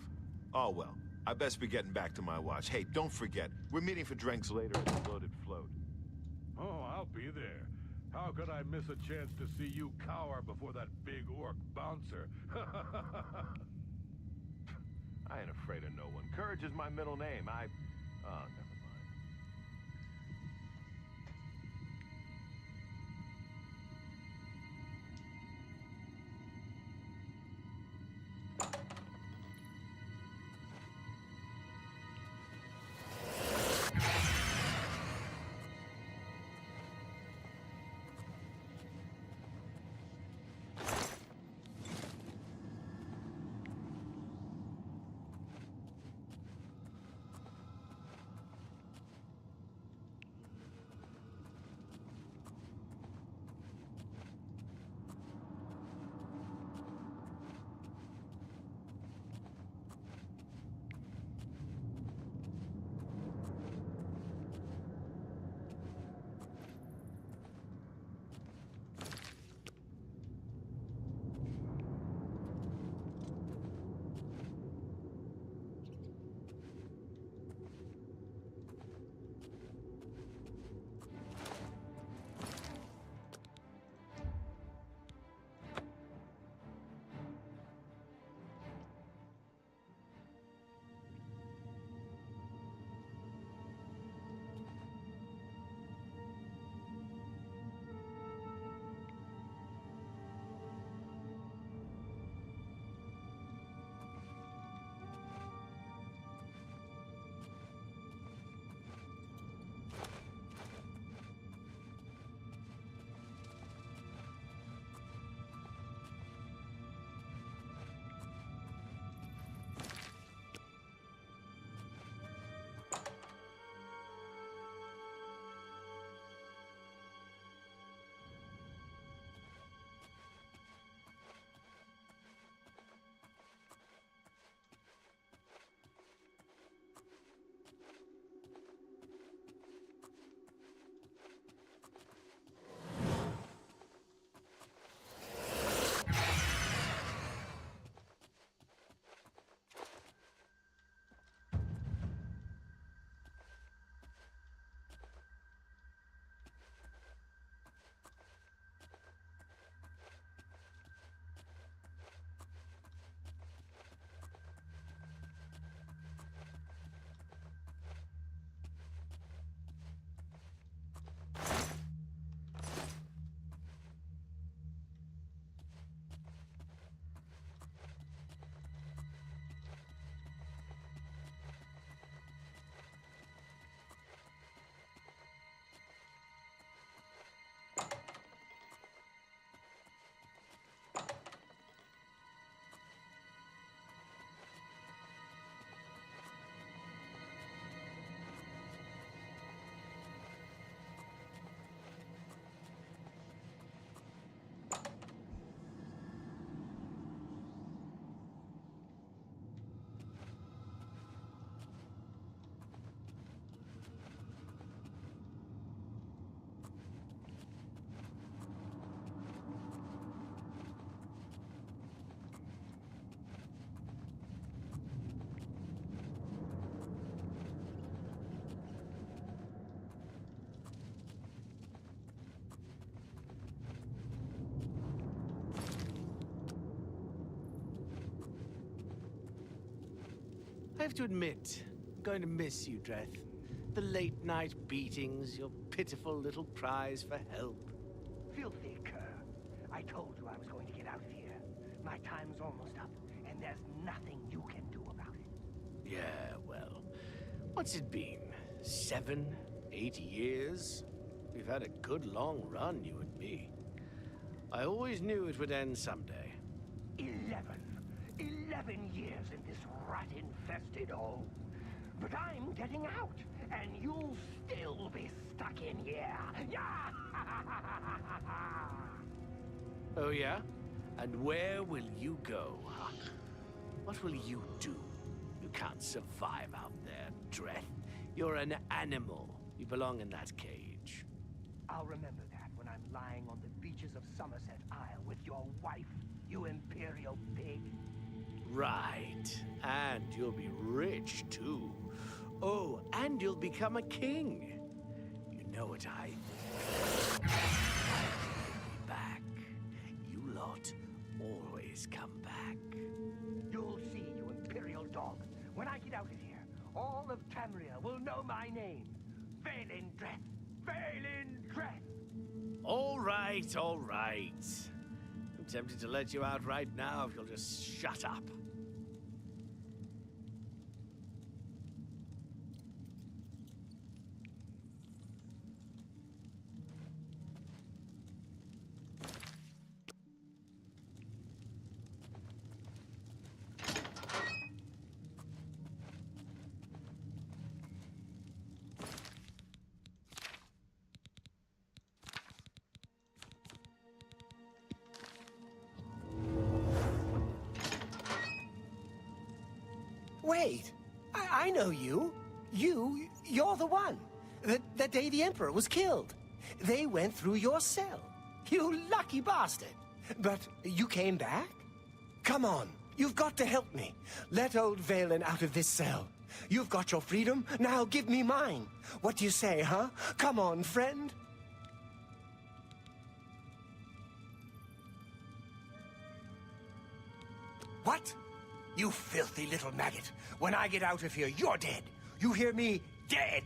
Oh, well, I best be getting back to my watch. Hey, don't forget, we're meeting for drinks later at the Loaded Float. Oh, I'll be there. How could I miss a chance to see you cower before that big orc bouncer? I ain't afraid of no one. Courage is my middle name. Oh, never mind. I have to admit, I'm going to miss you, Dreth. The late-night beatings, your pitiful little cries for help. Filthy cur. I told you I was going to get out of here. My time's almost up, and there's nothing you can do about it. Yeah, well, what's it been? 7, 8 years? We've had a good long run, you and me. I always knew it would end someday. 11 years in this rat-infested hole. But I'm getting out, and you'll still be stuck in here. Yeah! Oh, yeah? And where will you go, huh? What will you do? You can't survive out there, Dreth. You're an animal. You belong in that cage. I'll remember that when I'm lying on the beaches of Somerset Isle with your wife, you imperial pig. Right. And you'll be rich, too. Oh, and you'll become a king. You know what I think? Back. You lot always come back. You'll see, you imperial dog. When I get out of here, all of Tamriel will know my name. Valen Dreth. Valen Dreth. All right, all right. I'm tempted to let you out right now if you'll just shut up. Wait, I know you. You're the one. The day the Emperor was killed. They went through your cell. You lucky bastard. But you came back? Come on, you've got to help me. Let old Valen out of this cell. You've got your freedom, now give me mine. What do you say, huh? Come on, friend. What? You filthy little maggot. When I get out of here, you're dead. You hear me? Dead!